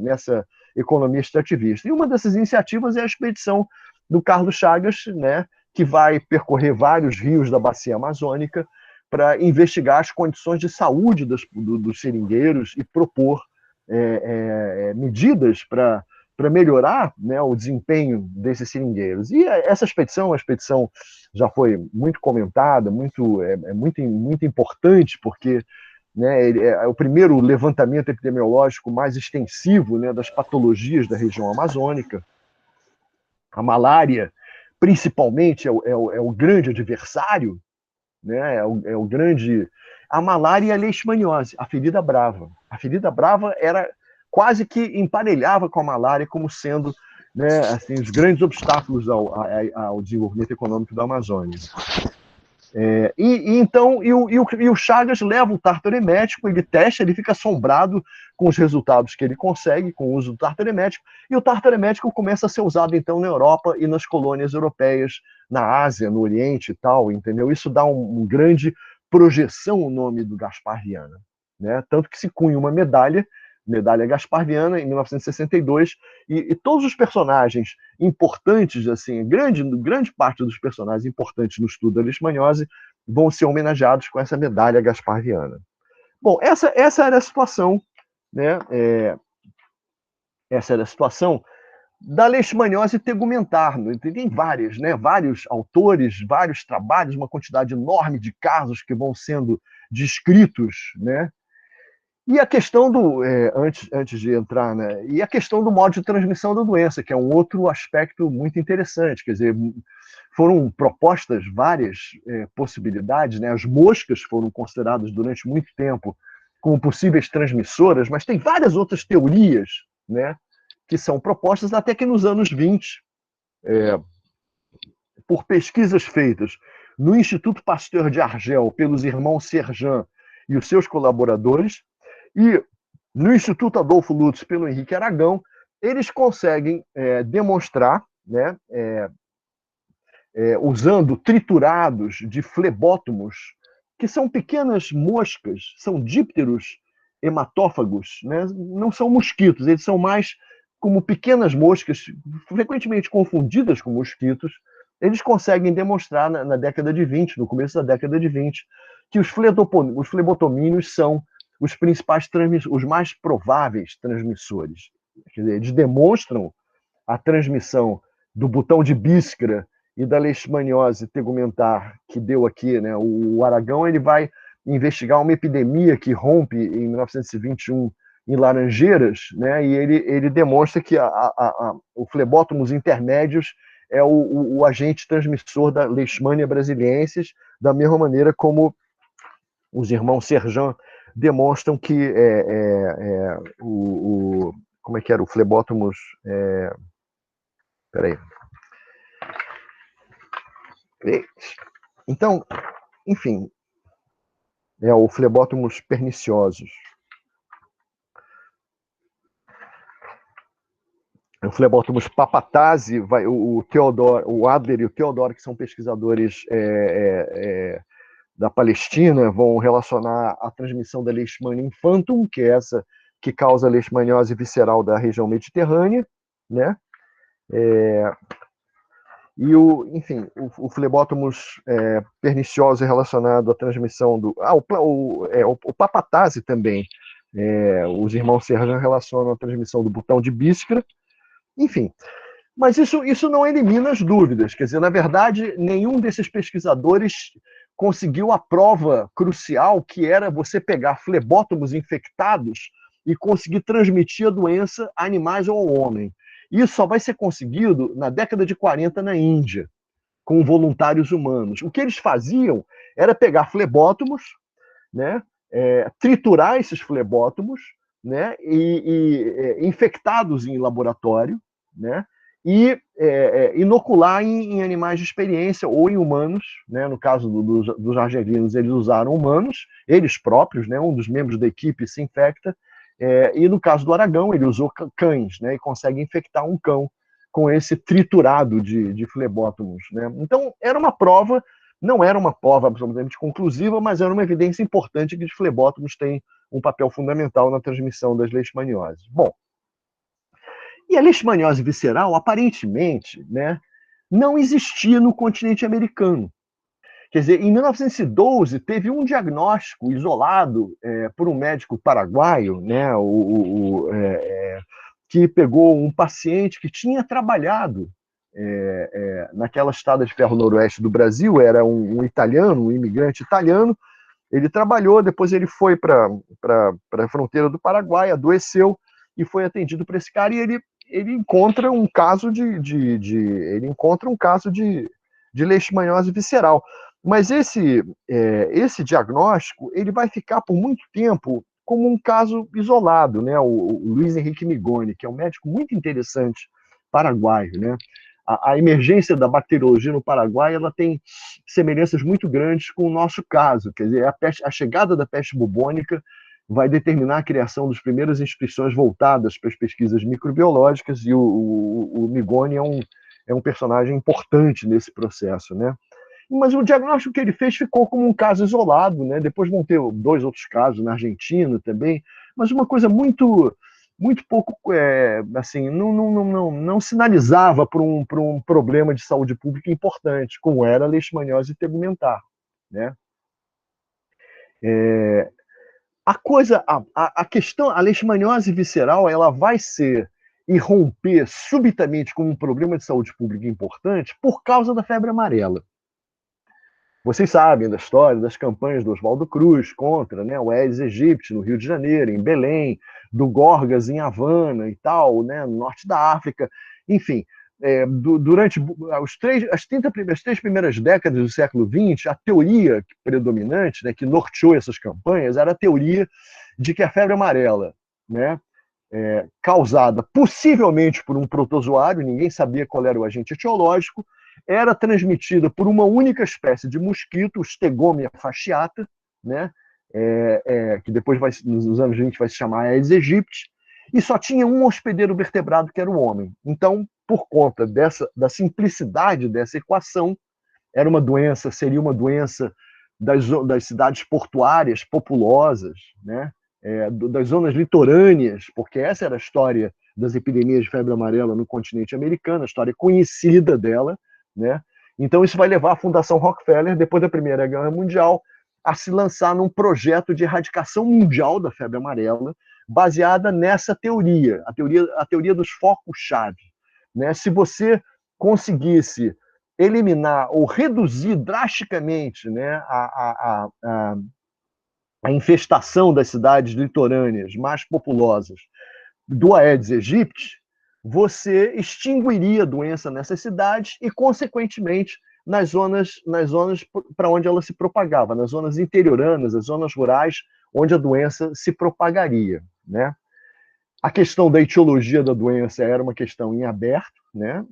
nessa economia extrativista. E uma dessas iniciativas é a expedição do Carlos Chagas, né, que vai percorrer vários rios da bacia amazônica para investigar as condições de saúde dos seringueiros e propor medidas para melhorar, né, o desempenho desses seringueiros. E essa expedição, a expedição já foi muito comentada, muito importante, porque, né, é o primeiro levantamento epidemiológico mais extensivo, né, das patologias da região amazônica. A malária, principalmente, é o grande adversário, né? É o grande. A malária e a leishmaniose, a ferida brava. A ferida brava era quase que emparelhava com a malária como sendo, né, assim, os grandes obstáculos ao desenvolvimento econômico da Amazônia. Então, o Chagas leva o tártaro emético, ele testa, ele fica assombrado com os resultados que ele consegue com o uso do tártaro emético, e o tártaro emético começa a ser usado, então, na Europa e nas colônias europeias, na Ásia, no Oriente e tal, entendeu? Isso dá um grande projeção ao nome do Gaspar Viana, né? Tanto que se cunha uma medalha Gaspar Viana, em 1962, e todos os personagens importantes, assim, grande parte dos personagens importantes no estudo da leishmaniose vão ser homenageados com essa medalha Gaspar Viana. Bom, essa era a situação, né? Essa era a situação da leishmaniose tegumentar. Tem várias, né? Vários autores, vários trabalhos, uma quantidade enorme de casos que vão sendo descritos, né? E a questão antes de entrar, né? E a questão do modo de transmissão da doença, que é um outro aspecto muito interessante. Quer dizer, foram propostas várias possibilidades, né? As moscas foram consideradas durante muito tempo como possíveis transmissoras, mas tem várias outras teorias, né, que são propostas até que nos anos 20, por pesquisas feitas no Instituto Pasteur de Argel pelos irmãos Serjan e os seus colaboradores, e no Instituto Adolfo Lutz pelo Henrique Aragão, eles conseguem demonstrar, né, usando triturados de flebótomos, que são pequenas moscas, são dípteros hematófagos, né? Não são mosquitos, eles são mais como pequenas moscas, frequentemente confundidas com mosquitos. Eles conseguem demonstrar na década de 20, no começo da década de 20, que os flebotomínios são os principais os mais prováveis transmissores. Quer dizer, eles demonstram a transmissão do botão de Biskra e da leishmaniose tegumentar que deu aqui, né? O Aragão ele vai investigar uma epidemia que rompe em 1921 em Laranjeiras, né? E ele demonstra que o flebótomos intermédios é o agente transmissor da Leishmania brasiliensis, da mesma maneira como os irmãos Serjan demonstram que como é que era o flebótomos? Peraí. Então, enfim, o flebótomos perniciosos. O flebótomos papatase, o Adler e o Theodor, que são pesquisadores da Palestina, vão relacionar a transmissão da Leishmania infantum, que é essa que causa a leishmaniose visceral da região mediterrânea, né? E o flebótomos pernicioso é relacionado à transmissão do... o papatase também. Os irmãos Serjan relacionam a transmissão do botão de Biskra. Enfim, mas isso não elimina as dúvidas. Quer dizer, na verdade, nenhum desses pesquisadores conseguiu a prova crucial, que era você pegar flebótomos infectados e conseguir transmitir a doença a animais ou ao homem. Isso só vai ser conseguido na década de 40 na Índia, com voluntários humanos. O que eles faziam era pegar flebótomos, né, triturar esses flebótomos, né, e infectados em laboratório, né, e inocular em animais de experiência ou em humanos, né, no caso dos argelinos, eles usaram humanos, eles próprios, né, um dos membros da equipe se infecta, e no caso do Aragão, ele usou cães, né, e consegue infectar um cão com esse triturado de flebótomos, né. Então, era uma prova, não era uma prova absolutamente conclusiva, mas era uma evidência importante que os flebótomos têm um papel fundamental na transmissão das leishmanioses. Bom, e a leishmaniose visceral, aparentemente, né, não existia no continente americano. Quer dizer, em 1912, teve um diagnóstico isolado por um médico paraguaio, né, que pegou um paciente que tinha trabalhado naquela estrada de ferro noroeste do Brasil, era um italiano, um imigrante italiano. Ele trabalhou, depois ele foi para a fronteira do Paraguai, adoeceu e foi atendido por esse cara, e ele encontra um caso ele encontra um caso de leishmaniose visceral. Mas esse diagnóstico ele vai ficar por muito tempo como um caso isolado, né? O Luiz Henrique Migoni, que é um médico muito interessante paraguaio, né? A emergência da bacteriologia no Paraguai ela tem semelhanças muito grandes com o nosso caso. Quer dizer, a chegada da peste bubônica vai determinar a criação das primeiras instituições voltadas para as pesquisas microbiológicas, e o Migoni é um personagem importante nesse processo, né? Mas o diagnóstico que ele fez ficou como um caso isolado, né? Depois vão ter 2 outros casos na Argentina também, mas uma coisa muito pouco, assim, não sinalizava para um problema de saúde pública importante, como era a leishmaniose tegumentar, né? A questão, a leishmaniose visceral, ela vai ser irromper subitamente como um problema de saúde pública importante por causa da febre amarela. Vocês sabem da história das campanhas do Oswaldo Cruz contra, né, o Aedes aegypti no Rio de Janeiro, em Belém, do Gorgas em Havana e tal, né, no norte da África. Enfim, durante as 3 primeiras décadas do século XX, a teoria predominante, né, que norteou essas campanhas, era a teoria de que a febre amarela, né, causada possivelmente por um protozoário, ninguém sabia qual era o agente etiológico, era transmitida por uma única espécie de mosquito, o Stegomyia fasciata, né, que depois, nos anos 20, vai se chamar Aedes aegypti, e só tinha um hospedeiro vertebrado, que era o homem. Então, por conta da simplicidade dessa equação, seria uma doença das cidades portuárias populosas, né, das zonas litorâneas, porque essa era a história das epidemias de febre amarela no continente americano, a história conhecida dela, né? Então isso vai levar a Fundação Rockefeller, depois da Primeira Guerra Mundial, a se lançar num projeto de erradicação mundial da febre amarela, baseada nessa teoria, a teoria dos focos-chave, né? Se você conseguisse eliminar ou reduzir drasticamente, né, a infestação das cidades litorâneas mais populosas do Aedes aegypti, você extinguiria a doença nessas cidades e, consequentemente, nas zonas para onde ela se propagava, nas zonas interioranas, as zonas rurais, onde a doença se propagaria, né? A questão da etiologia da doença era uma questão em aberto, né?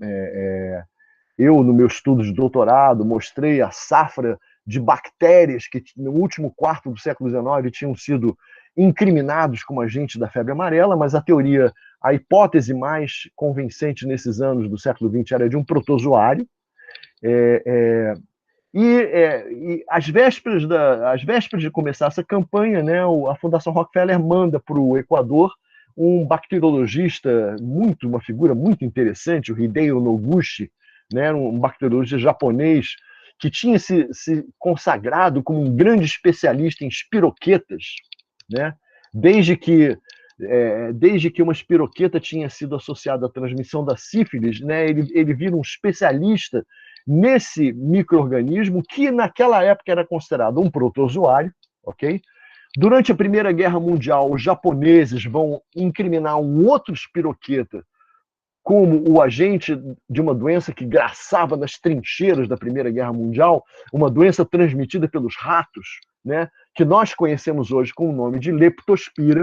Eu, no meu estudo de doutorado, mostrei a safra de bactérias que, no último quarto do século XIX, tinham sido incriminados como agente da febre amarela, mas a hipótese mais convincente nesses anos do século XX era de um protozoário. E às vésperas de começar essa campanha, né, a Fundação Rockefeller manda para o Equador um bacteriologista, uma figura muito interessante, o Hideo Noguchi, né, um bacteriologista japonês que tinha se consagrado como um grande especialista em espiroquetas, né, desde que uma espiroqueta tinha sido associada à transmissão da sífilis, né, ele vira um especialista nesse micro-organismo que naquela época era considerado um protozoário, ok? Durante a Primeira Guerra Mundial, os japoneses vão incriminar um outro espiroqueta como o agente de uma doença que graçava nas trincheiras da Primeira Guerra Mundial, uma doença transmitida pelos ratos, né, que nós conhecemos hoje com o nome de leptospira.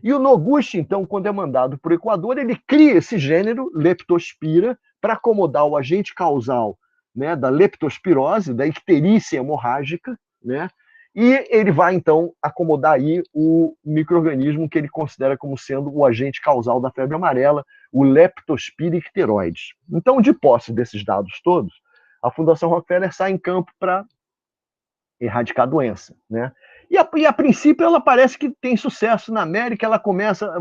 E o Noguchi, então, quando é mandado para o Equador, ele cria esse gênero, leptospira, para acomodar o agente causal, né, da leptospirose, da icterícia hemorrágica, né, e ele vai, então, acomodar aí o micro-organismo que ele considera como sendo o agente causal da febre amarela, o Leptospira icteroides. Então, de posse desses dados todos, a Fundação Rockefeller sai em campo para erradicar a doença, né? E a princípio ela parece que tem sucesso na América, ela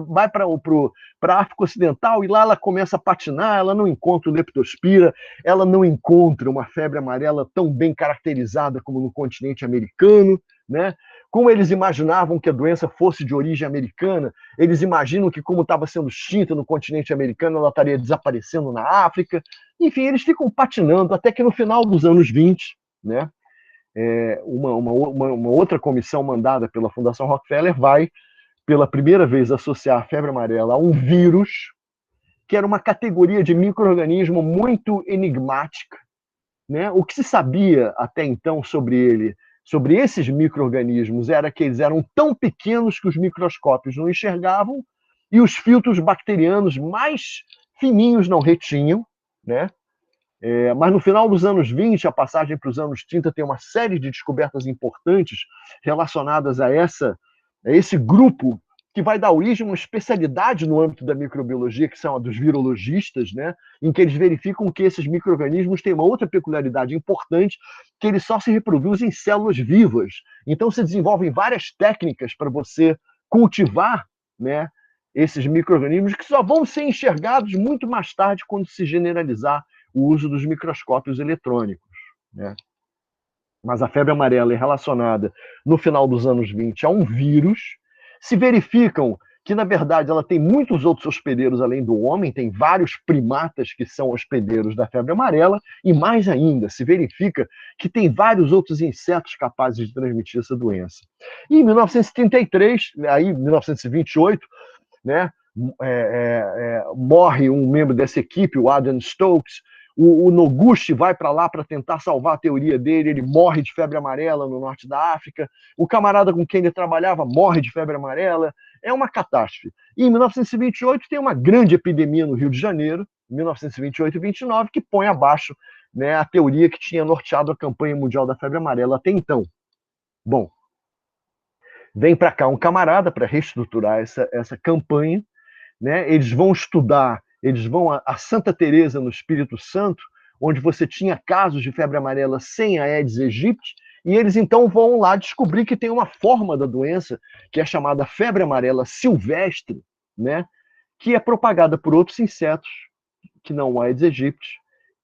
vai para a África Ocidental e lá ela começa a patinar, ela não encontra o leptospira, ela não encontra uma febre amarela tão bem caracterizada como no continente americano, né? Como eles imaginavam que a doença fosse de origem americana, eles imaginam que como estava sendo extinta no continente americano, ela estaria desaparecendo na África. Enfim, eles ficam patinando até que no final dos anos 20, né? Uma outra comissão mandada pela Fundação Rockefeller vai, pela primeira vez, associar a febre amarela a um vírus, que era uma categoria de micro-organismo muito enigmática, né? O que se sabia até então sobre esses micro-organismos, era que eles eram tão pequenos que os microscópios não enxergavam e os filtros bacterianos mais fininhos não retinham, né? Mas no final dos anos 20, a passagem para os anos 30 tem uma série de descobertas importantes relacionadas a esse grupo que vai dar origem a uma especialidade no âmbito da microbiologia, que são a dos virologistas, né, em que eles verificam que esses micro-organismos têm uma outra peculiaridade importante, que eles só se reproduzem em células vivas. Então se desenvolvem várias técnicas para você cultivar, né, esses micro-organismos que só vão ser enxergados muito mais tarde quando se generalizar o uso dos microscópios eletrônicos, né? Mas a febre amarela é relacionada, no final dos anos 20, a um vírus. Se verificam que, na verdade, ela tem muitos outros hospedeiros além do homem, tem vários primatas que são hospedeiros da febre amarela, e mais ainda, se verifica que tem vários outros insetos capazes de transmitir essa doença. E em 1933, aí 1928, né, morre um membro dessa equipe, o Adam Stokes. O Noguchi vai para lá para tentar salvar a teoria dele, ele morre de febre amarela no norte da África, o camarada com quem ele trabalhava morre de febre amarela, é uma catástrofe. E em 1928 tem uma grande epidemia no Rio de Janeiro, 1928 e 29, que põe abaixo, né, a teoria que tinha norteado a campanha mundial da febre amarela até então. Bom, vem para cá um camarada para reestruturar essa campanha, né? Eles vão estudar, eles vão a Santa Teresa no Espírito Santo, onde você tinha casos de febre amarela sem Aedes aegypti, e eles então vão lá descobrir que tem uma forma da doença, que é chamada febre amarela silvestre, né? Que é propagada por outros insetos, que não o Aedes aegypti,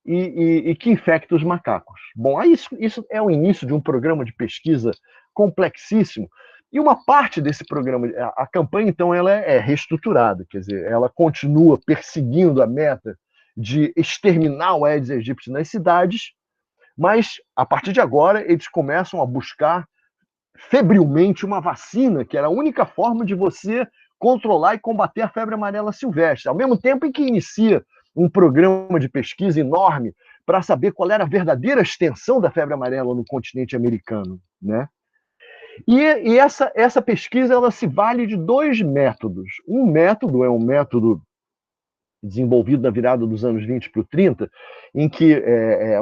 e que infecta os macacos. Bom, aí isso é o início de um programa de pesquisa complexíssimo. E uma parte desse programa, a campanha, então, ela é reestruturada, quer dizer, ela continua perseguindo a meta de exterminar o Aedes aegypti nas cidades, mas, a partir de agora, eles começam a buscar febrilmente uma vacina, que era a única forma de você controlar e combater a febre amarela silvestre, ao mesmo tempo em que inicia um programa de pesquisa enorme para saber qual era a verdadeira extensão da febre amarela no continente americano, né? E essa pesquisa ela se vale de dois métodos. Um método é um método desenvolvido na virada dos anos 20 para o 30, em que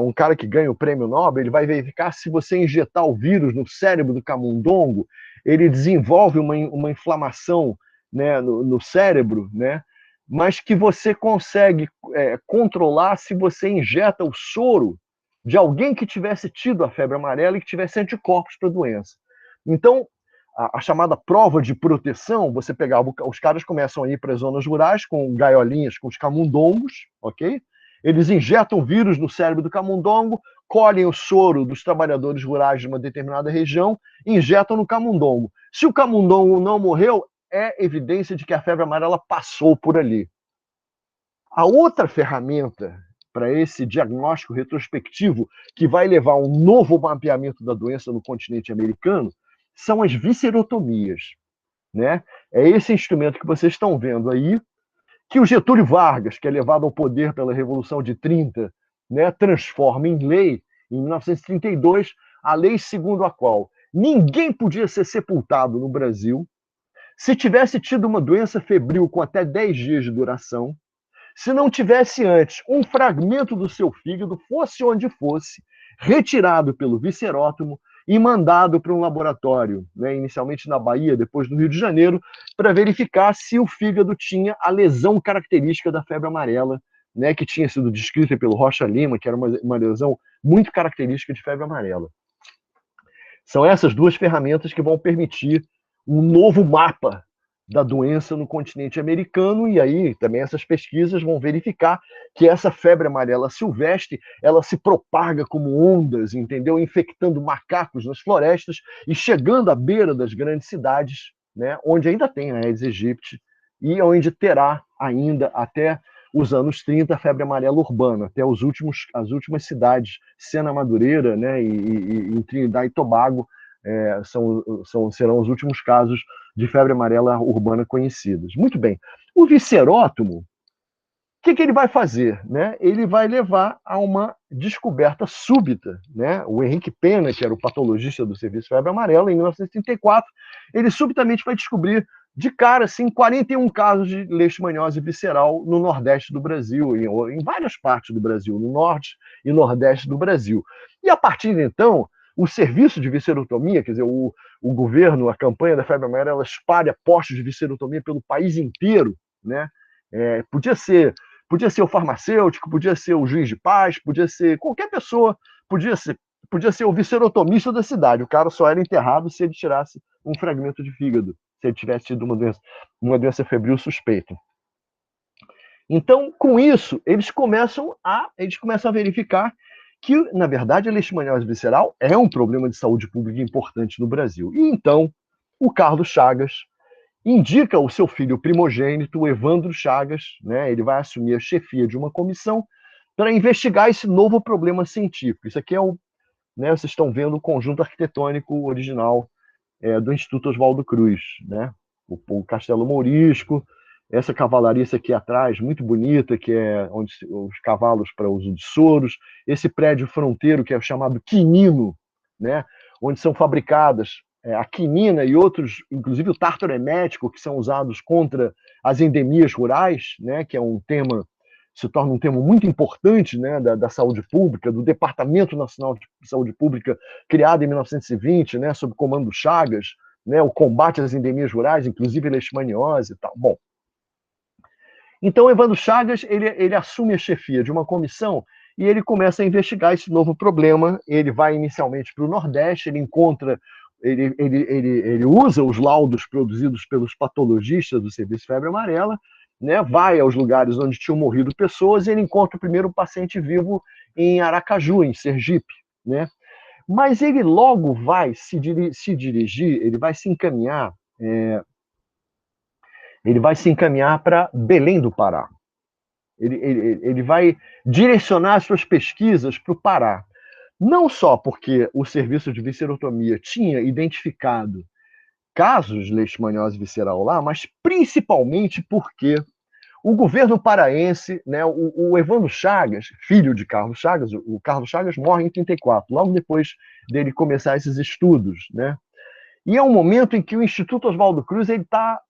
um cara que ganha o prêmio Nobel ele vai verificar se você injetar o vírus no cérebro do camundongo, ele desenvolve uma inflamação, né, no cérebro, né, mas que você consegue controlar se você injeta o soro de alguém que tivesse tido a febre amarela e que tivesse anticorpos para a doença. Então, a chamada prova de proteção, você pegava, os caras começam a ir para as zonas rurais com gaiolinhas, com os camundongos, ok? Eles injetam vírus no cérebro do camundongo, colhem o soro dos trabalhadores rurais de uma determinada região e injetam no camundongo. Se o camundongo não morreu, é evidência de que a febre amarela passou por ali. A outra ferramenta para esse diagnóstico retrospectivo, que vai levar a um novo mapeamento da doença no continente americano, são as viscerotomias, né? É esse instrumento que vocês estão vendo aí, que o Getúlio Vargas, que é levado ao poder pela Revolução de 30, né, transforma em lei, em 1932, a lei segundo a qual ninguém podia ser sepultado no Brasil se tivesse tido uma doença febril com até 10 dias de duração, se não tivesse antes um fragmento do seu fígado, fosse onde fosse, retirado pelo viscerótomo e mandado para um laboratório, né, inicialmente na Bahia, depois no Rio de Janeiro, para verificar se o fígado tinha a lesão característica da febre amarela, né, que tinha sido descrita pelo Rocha Lima, que era uma lesão muito característica de febre amarela. São essas duas ferramentas que vão permitir um novo mapa da doença no continente americano, e aí também essas pesquisas vão verificar que essa febre amarela silvestre, ela se propaga como ondas, entendeu? Infectando macacos nas florestas e chegando à beira das grandes cidades, né? Onde ainda tem a Aedes aegypti e onde terá ainda até os anos 30 a febre amarela urbana, até as últimas cidades, Sena Madureira, né? E em Trinidad e Tobago, serão os últimos casos de febre amarela urbana conhecidos. Muito bem. O viscerótomo, o que ele vai fazer? Né? Ele vai levar a uma descoberta súbita. Né? O Henrique Pena, que era o patologista do Serviço Febre Amarela, em 1934, ele subitamente vai descobrir, de cara, assim, 41 casos de leishmaniose visceral no Nordeste do Brasil, em várias partes do Brasil, no Norte e Nordeste do Brasil. E, a partir de então, o serviço de viscerotomia, quer dizer, o governo, a campanha da febre amarela, ela espalha postos de viscerotomia pelo país inteiro, né? Podia ser o farmacêutico, podia ser o juiz de paz, podia ser qualquer pessoa, podia ser o viscerotomista da cidade. O cara só era enterrado se ele tirasse um fragmento de fígado, se ele tivesse tido uma doença febril suspeita. Então, com isso, eles começam a verificar que, na verdade, a leishmaniose visceral é um problema de saúde pública importante no Brasil. E então, o Carlos Chagas indica o seu filho primogênito, o Evandro Chagas, né, ele vai assumir a chefia de uma comissão para investigar esse novo problema científico. Isso aqui né, vocês estão vendo o conjunto arquitetônico original do Instituto Oswaldo Cruz, né, o Castelo Mourisco, essa cavalariça aqui atrás, muito bonita, que é onde os cavalos para uso de soros, esse prédio fronteiro que é chamado quinino, né, onde são fabricadas a quinina e outros, inclusive o tártaro emético, que são usados contra as endemias rurais, né, que é se torna um tema muito importante, né, da saúde pública, do Departamento Nacional de Saúde Pública, criado em 1920, né, sob comando do Chagas, né, o combate às endemias rurais, inclusive a leishmaniose e tal. Bom, então, o Evandro Chagas, ele assume a chefia de uma comissão e ele começa a investigar esse novo problema. Ele vai inicialmente para o Nordeste, ele usa os laudos produzidos pelos patologistas do Serviço Febre Amarela, né, vai aos lugares onde tinham morrido pessoas e ele encontra o primeiro paciente vivo em Aracaju, em Sergipe, né? Mas ele logo vai se dirigir, ele vai se encaminhar para Belém do Pará. Ele vai direcionar as suas pesquisas para o Pará. Não só porque o serviço de viscerotomia tinha identificado casos de leishmaniose visceral lá, mas principalmente porque o governo paraense, né, o Evandro Chagas, filho de Carlos Chagas, o Carlos Chagas morre em 34, logo depois dele começar esses estudos, né? E é um momento em que o Instituto Oswaldo Cruz ele tá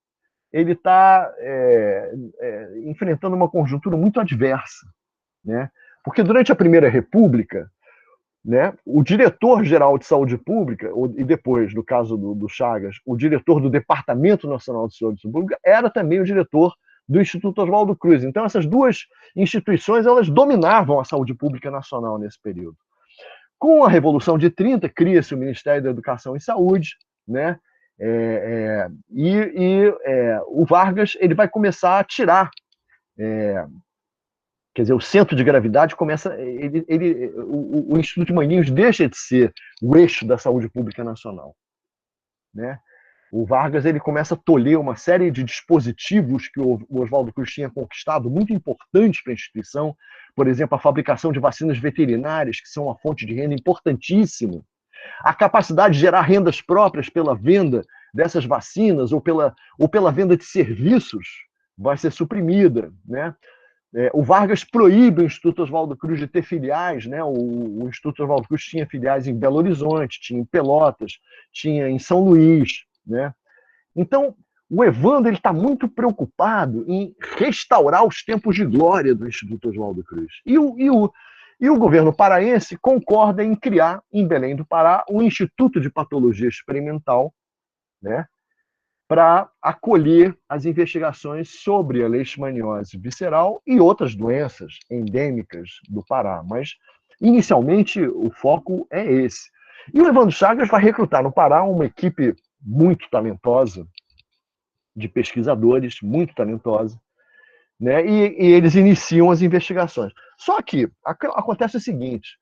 enfrentando uma conjuntura muito adversa, né? Porque durante a Primeira República, né, o diretor-geral de saúde pública, e depois, no caso do Chagas, o diretor do Departamento Nacional de Saúde Pública, era também o diretor do Instituto Oswaldo Cruz. Então, essas duas instituições elas dominavam a saúde pública nacional nesse período. Com a Revolução de 30, cria-se o Ministério da Educação e Saúde, né? O Vargas ele vai começar a tirar, quer dizer, o centro de gravidade começa, o Instituto de Manguinhos deixa de ser o eixo da saúde pública nacional, né? O Vargas ele começa a tolher uma série de dispositivos que o Oswaldo Cruz tinha conquistado, muito importantes para a instituição, por exemplo, a fabricação de vacinas veterinárias, que são uma fonte de renda importantíssima, a capacidade de gerar rendas próprias pela venda dessas vacinas ou pela venda de serviços vai ser suprimida, né? O Vargas proíbe o Instituto Oswaldo Cruz de ter filiais, né? O Instituto Oswaldo Cruz tinha filiais em Belo Horizonte, tinha em Pelotas, tinha em São Luís, né? Então, o Evandro está muito preocupado em restaurar os tempos de glória do Instituto Oswaldo Cruz. E o governo paraense concorda em criar, em Belém do Pará, um Instituto de Patologia Experimental, né, para acolher as investigações sobre a leishmaniose visceral e outras doenças endêmicas do Pará. Mas, inicialmente, o foco é esse. E o Evandro Chagas vai recrutar no Pará uma equipe muito talentosa, de pesquisadores, muito talentosa, né? E eles iniciam as investigações. Só que acontece o seguinte,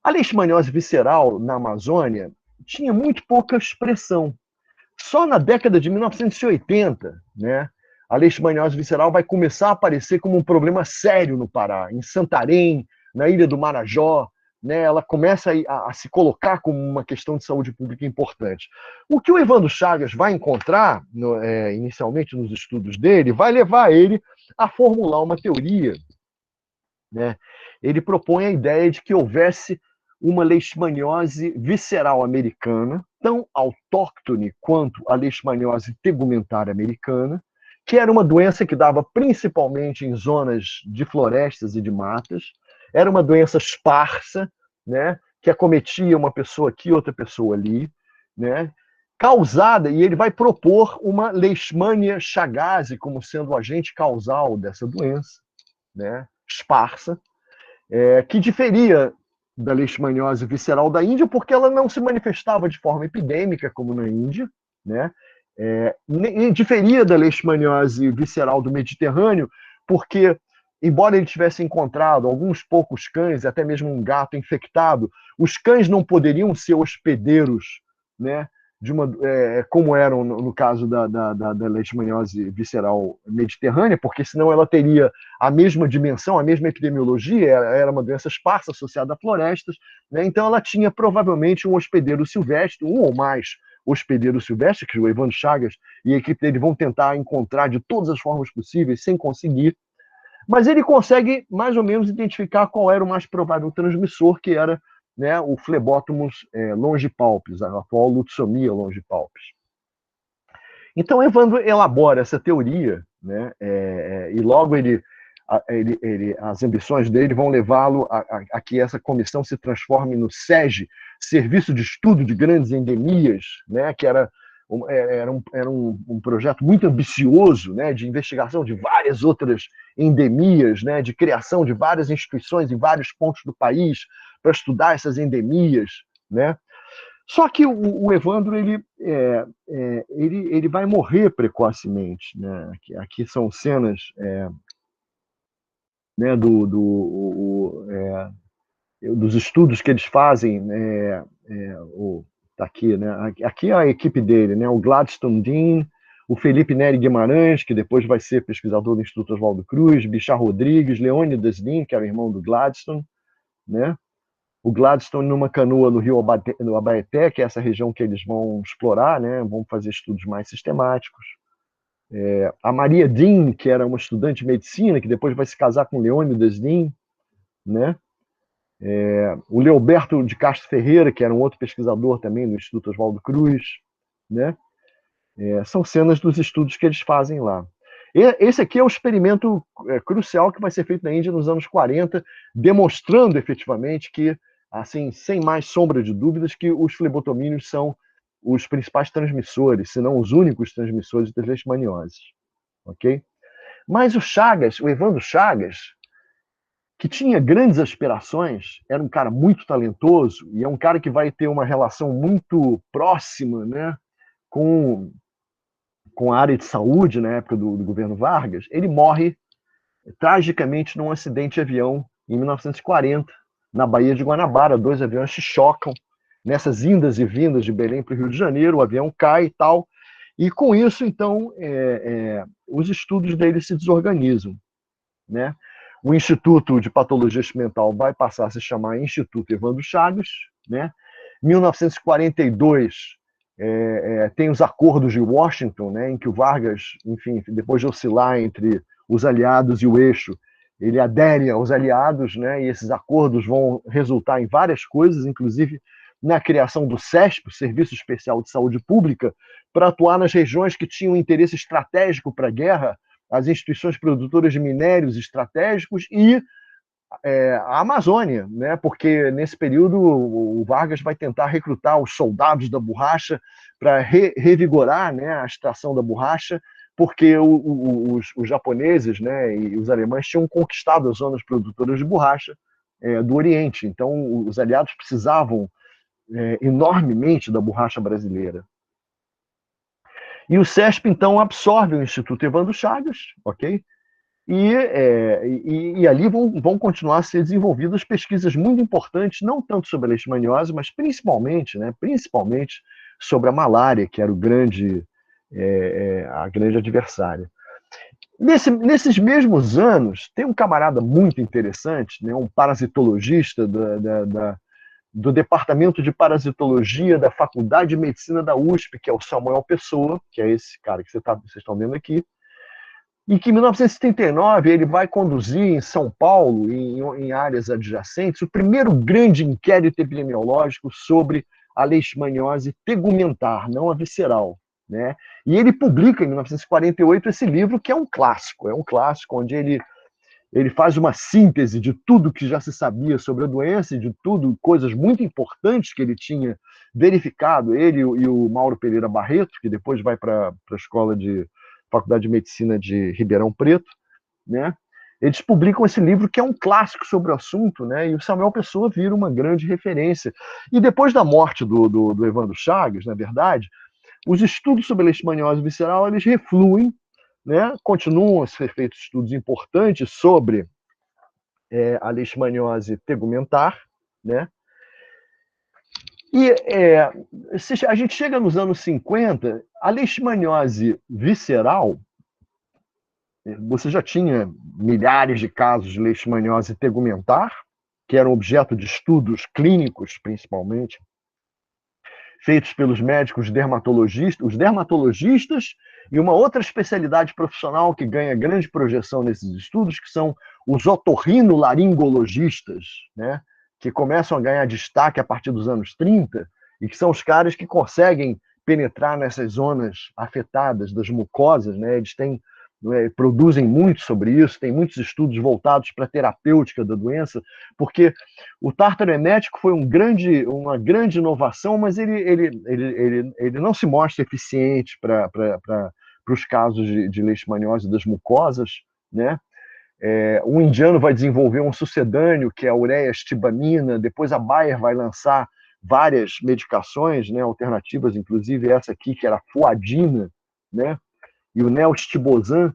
a leishmaniose visceral na Amazônia tinha muito pouca expressão. Só na década de 1980, né, a leishmaniose visceral vai começar a aparecer como um problema sério no Pará, em Santarém, na Ilha do Marajó, né, ela começa a se colocar como uma questão de saúde pública importante. O que o Evandro Chagas vai encontrar, inicialmente nos estudos dele, vai levar ele a formular uma teoria, né? Ele propõe a ideia de que houvesse uma leishmaniose visceral americana, tão autóctone quanto a leishmaniose tegumentária americana, que era uma doença que dava principalmente em zonas de florestas e de matas, era uma doença esparsa, né, que acometia uma pessoa aqui, outra pessoa ali, né, causada, e ele vai propor uma Leishmania chagas como sendo o agente causal dessa doença, né, esparsa, que diferia da leishmaniose visceral da Índia, porque ela não se manifestava de forma epidêmica, como na Índia, né? Diferia da leishmaniose visceral do Mediterrâneo, porque, embora ele tivesse encontrado alguns poucos cães, até mesmo um gato infectado, os cães não poderiam ser hospedeiros, né, como eram no caso da leishmaniose visceral mediterrânea, porque senão ela teria a mesma dimensão, a mesma epidemiologia, era uma doença esparsa associada a florestas, né? Então ela tinha provavelmente um hospedeiro silvestre, um ou mais hospedeiros silvestres, que o Evandro Chagas e a equipe dele vão tentar encontrar de todas as formas possíveis, sem conseguir, mas ele consegue mais ou menos identificar qual era o mais provável transmissor, que era, né, o Phlebotomus longipalpis, a atual Lutsomia longipalpis. Então, Evandro elabora essa teoria, né, e logo as ambições dele vão levá-lo a que essa comissão se transforme no SEGE, Serviço de Estudo de Grandes Endemias, né, que era um projeto muito ambicioso, né, de investigação de várias outras endemias, né, de criação de várias instituições em vários pontos do país para estudar essas endemias, né? Só que o Evandro ele vai morrer precocemente, né? Aqui são cenas, né, dos estudos que eles fazem, tá aqui, né? Aqui é a equipe dele, né? O Gladstone Dean, o Felipe Nery Guimarães, que depois vai ser pesquisador do Instituto Oswaldo Cruz, Bichar Rodrigues, Leônidas Dean, que era o irmão do Gladstone, né? o Gladstone numa canoa no rio no Abaeté, que é essa região que eles vão explorar, né? Vão fazer estudos mais sistemáticos. A Maria Dean, que era uma estudante de medicina, que depois vai se casar com Leônidas Dean, né? O Leoberto de Castro Ferreira, que era um outro pesquisador também no Instituto Oswaldo Cruz, né? São cenas dos estudos que eles fazem lá. Esse aqui é o experimento crucial que vai ser feito na Índia nos anos 40, demonstrando efetivamente que, assim, sem mais sombra de dúvidas, que os flebotomínios são os principais transmissores, se não os únicos transmissores das leishmanioses. Ok? Mas o Chagas, o Evandro Chagas, que tinha grandes aspirações, era um cara muito talentoso e é um cara que vai ter uma relação muito próxima, né, com a área de saúde na época do governo Vargas. Ele morre tragicamente num acidente de avião em 1940, na Baía de Guanabara. 2 aviões se chocam nessas indas e vindas de Belém para o Rio de Janeiro, o avião cai e tal, e com isso, então, os estudos dele se desorganizam, né? O Instituto de Patologia Experimental vai passar a se chamar Instituto Evandro Chagas, né? 1942 tem os acordos de Washington, né, em que o Vargas, enfim, depois de oscilar entre os aliados e o eixo, ele adere aos aliados, né, e esses acordos vão resultar em várias coisas, inclusive na criação do SESP, Serviço Especial de Saúde Pública, para atuar nas regiões que tinham interesse estratégico para a guerra, as instituições produtoras de minérios estratégicos e a Amazônia, né? Porque nesse período o Vargas vai tentar recrutar os soldados da borracha para revigorar, né, a extração da borracha, porque os japoneses, né, e os alemães tinham conquistado as zonas produtoras de borracha do Oriente. Então os aliados precisavam enormemente da borracha brasileira. E o CESP, então, absorve o Instituto Evandro Chagas, ok? E ali vão continuar a ser desenvolvidas pesquisas muito importantes, não tanto sobre a leishmaniose, mas principalmente sobre a malária, que era a grande adversária. Nesses mesmos anos, tem um camarada muito interessante, né, um parasitologista do Departamento de Parasitologia da Faculdade de Medicina da USP, que é o Samuel Pessoa, que é esse cara que vocês estão vendo aqui, e que em 1979 ele vai conduzir em São Paulo, em áreas adjacentes, o primeiro grande inquérito epidemiológico sobre a leishmaniose tegumentar, não a visceral, né? E ele publica em 1948 esse livro, que é um clássico onde ele faz uma síntese de tudo que já se sabia sobre a doença e de tudo, coisas muito importantes que ele tinha verificado, ele e o Mauro Pereira Barreto, que depois vai para a escola de Faculdade de Medicina de Ribeirão Preto, né? Eles publicam esse livro que é um clássico sobre o assunto, né? E o Samuel Pessoa vira uma grande referência. E depois da morte do Evandro Chagas, na verdade, os estudos sobre a leishmaniose visceral eles refluem, né? Continuam a ser feitos estudos importantes sobre a leishmaniose tegumentar, né? E a gente chega nos anos 50, a leishmaniose visceral, você já tinha milhares de casos de leishmaniose tegumentar, que eram objeto de estudos clínicos, principalmente, feitos pelos médicos dermatologistas, os dermatologistas e uma outra especialidade profissional que ganha grande projeção nesses estudos, que são os otorrinolaringologistas, né? Que começam a ganhar destaque a partir dos anos 30 e que são os caras que conseguem penetrar nessas zonas afetadas das mucosas, né? Eles produzem muito sobre isso, tem muitos estudos voltados para a terapêutica da doença, porque o tártaro emético foi uma grande inovação, mas ele não se mostra eficiente para os casos de leishmaniose das mucosas, né? O indiano vai desenvolver um sucedâneo, que é a ureia-stibamina, depois a Bayer vai lançar várias medicações, né, alternativas, inclusive essa aqui, que era a fuadina, né, e o neostibosan,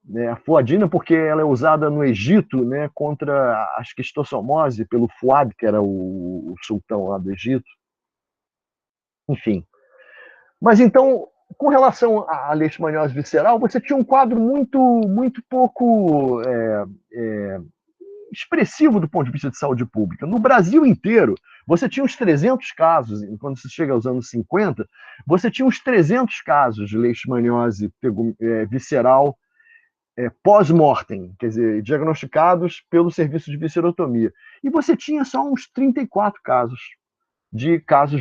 né, a fuadina porque ela é usada no Egito, né, contra a esquistossomose pelo Fuad, que era o sultão lá do Egito. Enfim. Mas então, com relação à leishmaniose visceral, você tinha um quadro muito pouco expressivo do ponto de vista de saúde pública. No Brasil inteiro, você tinha uns 300 casos, quando você chega aos anos 50, você tinha uns 300 casos de leishmaniose visceral pós-mortem, quer dizer, diagnosticados pelo serviço de viscerotomia. E você tinha só uns 34 casos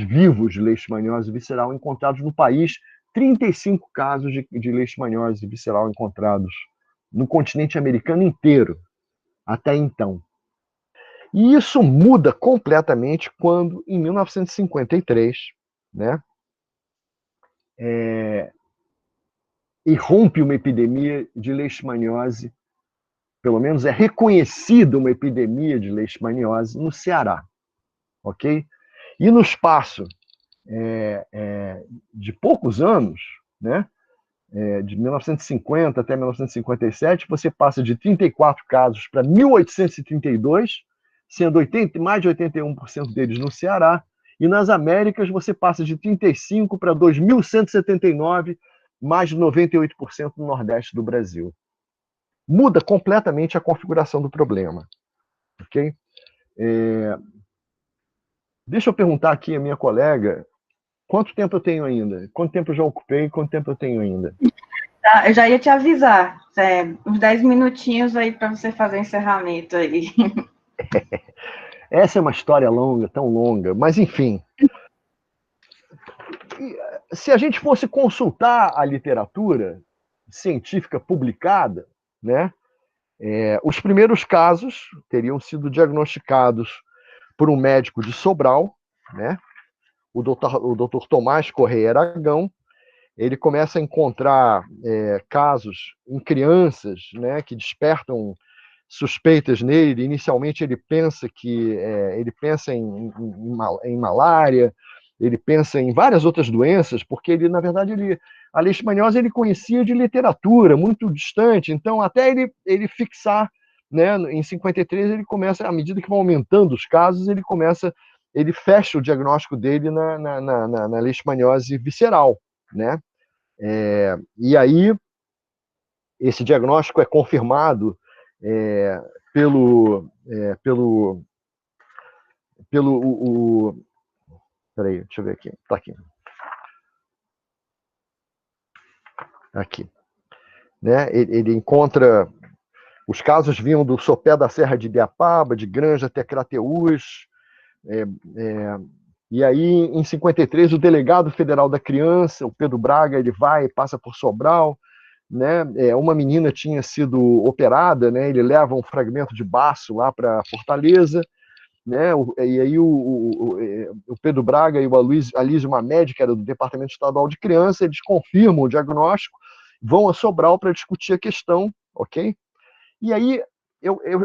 vivos de leishmaniose visceral encontrados no país, 35 casos de leishmaniose visceral encontrados no continente americano inteiro, até então. E isso muda completamente quando, em 1953, né, irrompe uma epidemia de leishmaniose, pelo menos é reconhecida uma epidemia de leishmaniose no Ceará, ok? E no espaço de poucos anos, né, de 1950 até 1957, você passa de 34 casos para 1.832, sendo mais de 81% deles no Ceará, e nas Américas você passa de 35 para 2.179, mais de 98% no Nordeste do Brasil. Muda completamente a configuração do problema. Ok? Deixa eu perguntar aqui a minha colega, quanto tempo eu tenho ainda? Quanto tempo eu já ocupei? Quanto tempo eu tenho ainda? Tá, eu já ia te avisar, uns 10 minutinhos aí para você fazer o encerramento aí. Essa é uma história longa, tão longa, mas enfim. Se a gente fosse consultar a literatura científica publicada, né, os primeiros casos teriam sido diagnosticados por um médico de Sobral, né, o Dr. Tomás Correia Aragão. Ele começa a encontrar casos em crianças, né, que despertam suspeitas nele. Inicialmente ele pensa em malária, ele pensa em várias outras doenças, porque ele, na verdade, a leishmaniose ele conhecia de literatura, muito distante. Então, até ele fixar, né, em 53, ele começa, à medida que vão aumentando os casos, ele fecha o diagnóstico dele na leishmaniose visceral, né? E aí, esse diagnóstico é confirmado peraí, deixa eu ver aqui. Tá aqui. Aqui. Né? Ele encontra... Os casos vinham do sopé da Serra de Ibiapaba, de Granja até Crateús. E aí, em 53, o delegado federal da criança, o Pedro Braga, ele vai e passa por Sobral. Né? Uma menina tinha sido operada, né? Ele leva um fragmento de baço lá para Fortaleza. Né? E aí o Pedro Braga e o Alísio Mamed, que era do Departamento Estadual de Criança, eles confirmam o diagnóstico, vão a Sobral para discutir a questão, ok? E aí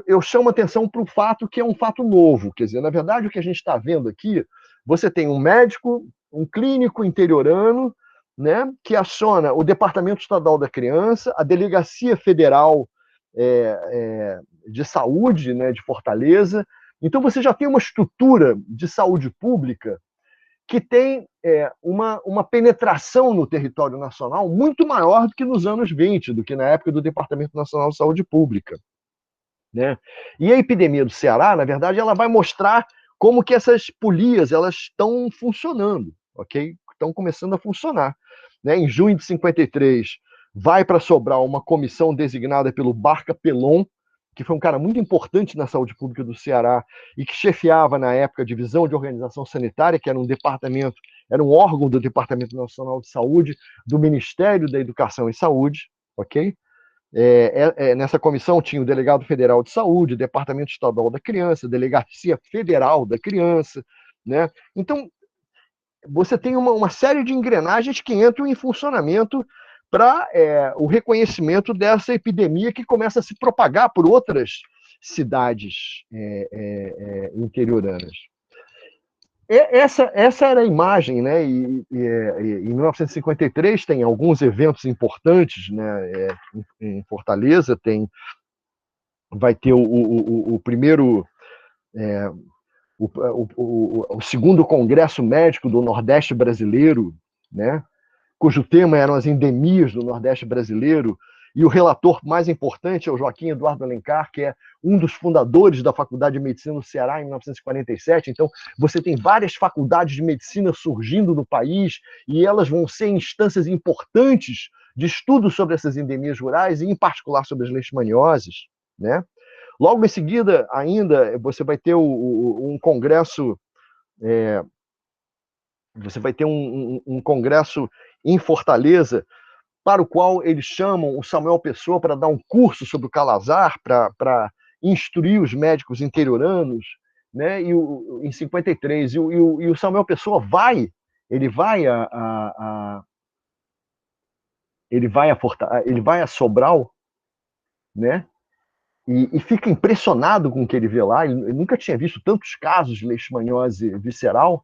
eu chamo atenção para o fato que é um fato novo, quer dizer, na verdade o que a gente está vendo aqui, você tem um médico, um clínico interiorano, né, que aciona o Departamento Estadual da Criança, a Delegacia Federal de Saúde, né, de Fortaleza. Então, você já tem uma estrutura de saúde pública que tem uma penetração no território nacional muito maior do que nos anos 20, do que na época do Departamento Nacional de Saúde Pública. Né? E a epidemia do Ceará, na verdade, ela vai mostrar como que essas polias elas estão funcionando, ok? Estão começando a funcionar. Né? Em junho de 53, vai para Sobral uma comissão designada pelo Barca Pelon, que foi um cara muito importante na saúde pública do Ceará e que chefiava, na época, a Divisão de Organização Sanitária, que era um órgão do Departamento Nacional de Saúde, do Ministério da Educação e Saúde, ok? Nessa comissão tinha o Delegado Federal de Saúde, Departamento Estadual da Criança, Delegacia Federal da Criança, né? Então, você tem uma série de engrenagens que entram em funcionamento para o reconhecimento dessa epidemia que começa a se propagar por outras cidades interioranas. Essa era a imagem, né? E em 1953 tem alguns eventos importantes, né? Em Fortaleza vai ter o primeiro, o segundo Congresso Médico do Nordeste Brasileiro, né? Cujo tema eram as endemias do Nordeste brasileiro, e o relator mais importante é o Joaquim Eduardo Alencar, que é um dos fundadores da Faculdade de Medicina no Ceará em 1947. Então, você tem várias faculdades de medicina surgindo no país e elas vão ser instâncias importantes de estudo sobre essas endemias rurais e, em particular, sobre as leishmanioses, né? Logo em seguida, ainda, você vai ter um congresso, um congresso em Fortaleza, para o qual eles chamam o Samuel Pessoa para dar um curso sobre o calazar, para instruir os médicos interioranos, né? Em 53. E o Samuel Pessoa ele vai a Sobral, né? E fica impressionado com o que ele vê lá. Ele nunca tinha visto tantos casos de leishmaniose visceral,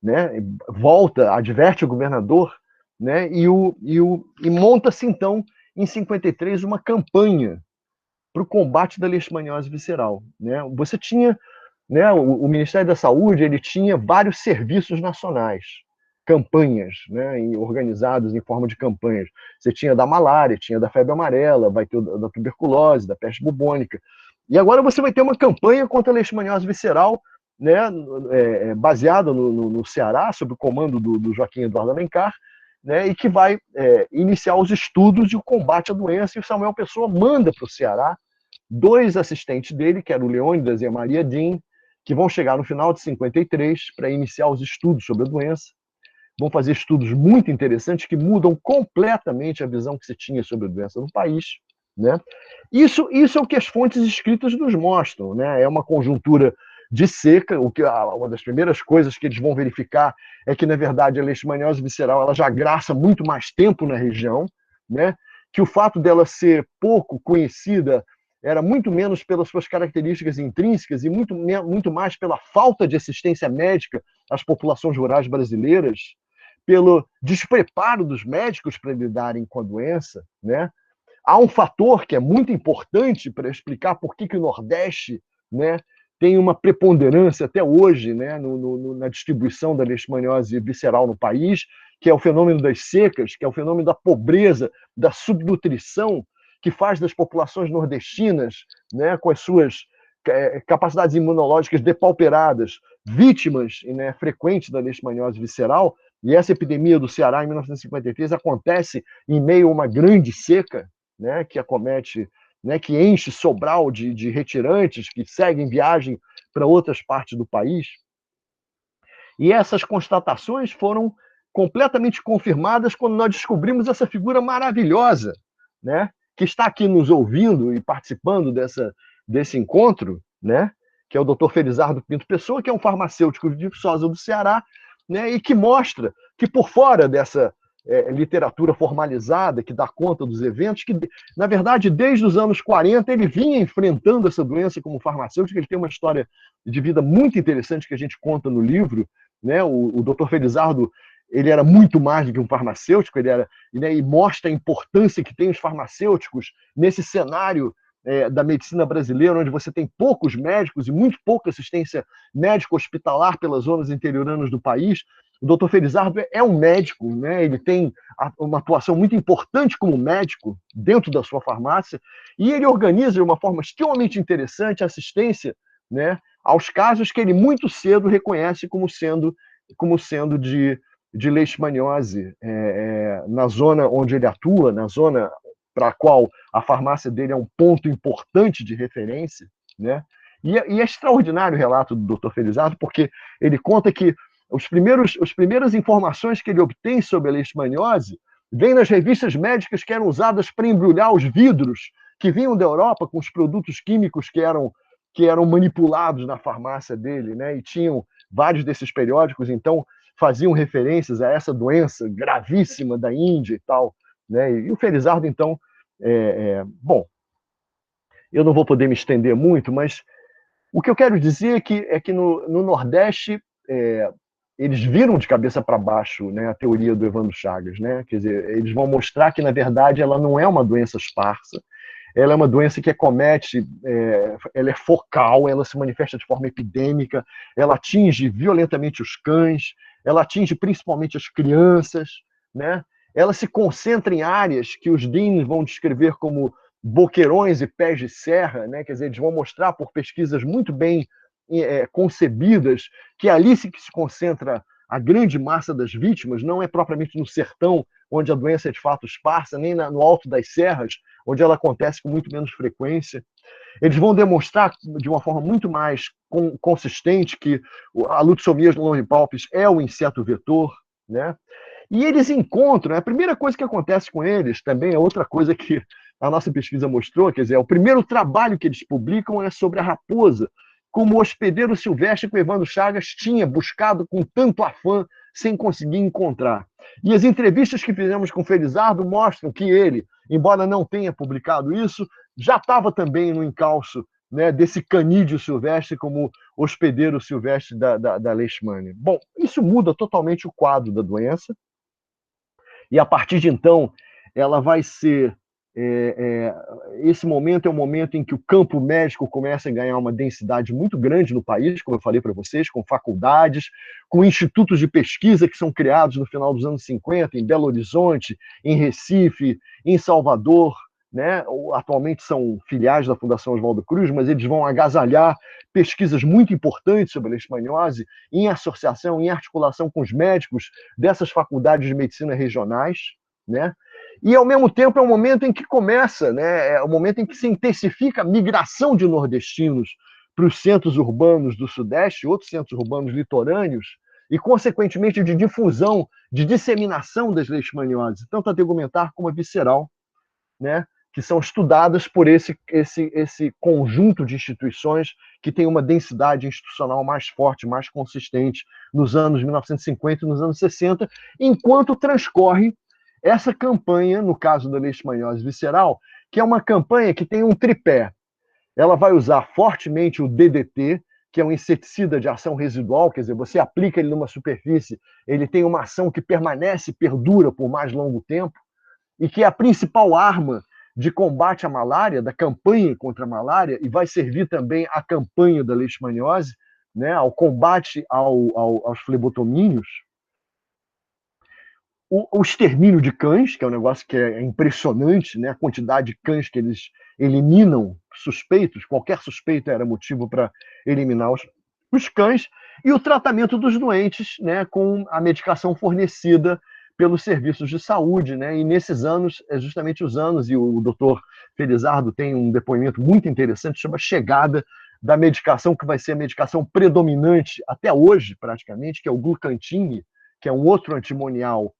né? Volta, adverte o governador, né? E monta-se, então, em 53, uma campanha para o combate da leishmaniose visceral, né? Você tinha, né, o Ministério da Saúde, ele tinha vários serviços nacionais, campanhas, né, organizados em forma de campanhas. Você tinha da malária, tinha da febre amarela, vai ter da tuberculose, da peste bubônica. E agora você vai ter uma campanha contra a leishmaniose visceral, né, baseada no Ceará, sob o comando do Joaquim Eduardo Alencar, né, e que vai iniciar os estudos e o combate à doença. E o Samuel Pessoa manda para o Ceará 2 assistentes dele, que eram o Leônidas e a Maria Dean, que vão chegar no final de 53 para iniciar os estudos sobre a doença. Vão fazer estudos muito interessantes que mudam completamente a visão que se tinha sobre a doença no país, né? Isso é o que as fontes escritas nos mostram, né? É uma conjuntura de seca. Uma das primeiras coisas que eles vão verificar é que, na verdade, a leishmaniose visceral ela já graça muito mais tempo na região, né? Que o fato dela ser pouco conhecida era muito menos pelas suas características intrínsecas e muito mais pela falta de assistência médica às populações rurais brasileiras, pelo despreparo dos médicos para lidarem com a doença, né? Há um fator que é muito importante para explicar por que o Nordeste, né, tem uma preponderância até hoje, né, na distribuição da leishmaniose visceral no país, que é o fenômeno das secas, que é o fenômeno da pobreza, da subnutrição, que faz das populações nordestinas, né, com as suas capacidades imunológicas depauperadas, vítimas, né, frequentes da leishmaniose visceral. E essa epidemia do Ceará, em 1953, acontece em meio a uma grande seca, né, que acomete, né, que enche Sobral de retirantes que seguem viagem para outras partes do país. E essas constatações foram completamente confirmadas quando nós descobrimos essa figura maravilhosa, né, que está aqui nos ouvindo e participando desse encontro, né, que é o Dr. Felizardo Pinto Pessoa, que é um farmacêutico de Viçosa do Ceará, né, e que mostra que por fora dessa literatura formalizada que dá conta dos eventos, que, na verdade, desde os anos 40, ele vinha enfrentando essa doença como farmacêutico. Ele tem uma história de vida muito interessante que a gente conta no livro, né? O Dr. Felizardo, ele era muito mais do que um farmacêutico, né, e mostra a importância que tem os farmacêuticos nesse cenário da medicina brasileira, onde você tem poucos médicos e muito pouca assistência médico-hospitalar pelas zonas interioranas do país. O Dr. Felizardo é um médico, né? Ele tem uma atuação muito importante como médico dentro da sua farmácia, e ele organiza de uma forma extremamente interessante a assistência, né, aos casos que ele muito cedo reconhece como sendo de leishmaniose, na zona onde ele atua, na zona para a qual a farmácia dele é um ponto importante de referência, né? E é extraordinário o relato do Dr. Felizardo, porque ele conta que as primeiras informações que ele obtém sobre a leishmaniose vêm nas revistas médicas que eram usadas para embrulhar os vidros que vinham da Europa com os produtos químicos que eram manipulados na farmácia dele, né? E tinham vários desses periódicos, então, faziam referências a essa doença gravíssima da Índia e tal, né? E o Felizardo, então, bom, eu não vou poder me estender muito, mas o que eu quero dizer é que no Nordeste eles viram de cabeça para baixo, né, a teoria do Evandro Chagas, né? Quer dizer, eles vão mostrar que, na verdade, ela não é uma doença esparsa, ela é uma doença que acomete, ela é focal, ela se manifesta de forma epidêmica, ela atinge violentamente os cães, ela atinge principalmente as crianças, né? Ela se concentra em áreas que os Deans vão descrever como boqueirões e pés de serra, né? Quer dizer, eles vão mostrar por pesquisas muito bem concebidas que ali que se concentra a grande massa das vítimas, não é propriamente no sertão, onde a doença é de fato esparsa, nem no alto das serras, onde ela acontece com muito menos frequência. Eles vão demonstrar de uma forma muito mais consistente que a Luxomia longipalpis é o inseto vetor, né? E eles encontram, a primeira coisa que acontece com eles também é outra coisa que a nossa pesquisa mostrou, quer dizer, o primeiro trabalho que eles publicam é sobre a raposa, como o hospedeiro silvestre que o Evandro Chagas tinha buscado com tanto afã sem conseguir encontrar. E as entrevistas que fizemos com o Felizardo mostram que ele, embora não tenha publicado isso, já estava também no encalço, né, desse canídeo silvestre como hospedeiro silvestre da leishmania. Bom, isso muda totalmente o quadro da doença, e a partir de então ela vai ser esse momento é o momento em que o campo médico começa a ganhar uma densidade muito grande no país, como eu falei para vocês, com faculdades, com institutos de pesquisa que são criados no final dos anos 50, em Belo Horizonte, em Recife, em Salvador, né? Atualmente são filiais da Fundação Oswaldo Cruz, mas eles vão agasalhar pesquisas muito importantes sobre a leishmaniose em associação, em articulação com os médicos dessas faculdades de medicina regionais, né? E, ao mesmo tempo, é um momento em que começa, né, é o momento em que se intensifica a migração de nordestinos para os centros urbanos do Sudeste, outros centros urbanos litorâneos, e, consequentemente, de difusão, de disseminação das leishmanioses, tanto a tegumentar como a visceral, né, que são estudadas por esse conjunto de instituições que tem uma densidade institucional mais forte, mais consistente nos anos 1950 e nos anos 60, enquanto transcorre essa campanha, no caso da leishmaniose visceral, que é uma campanha que tem um tripé. Ela vai usar fortemente o DDT, que é um inseticida de ação residual, quer dizer, você aplica ele numa superfície, ele tem uma ação que permanece, perdura por mais longo tempo, e que é a principal arma de combate à malária, da campanha contra a malária, e vai servir também à campanha da leishmaniose, né, ao combate aos flebotomínios. O extermínio de cães, que é um negócio que é impressionante, né? A quantidade de cães que eles eliminam, suspeitos, qualquer suspeito era motivo para eliminar os cães, e o tratamento dos doentes, né, com a medicação fornecida pelos serviços de saúde, né? E nesses anos, é justamente os anos, e o doutor Felizardo tem um depoimento muito interessante sobre a chegada da medicação que vai ser a medicação predominante até hoje, praticamente, que é o glucantine, que é um outro antimonial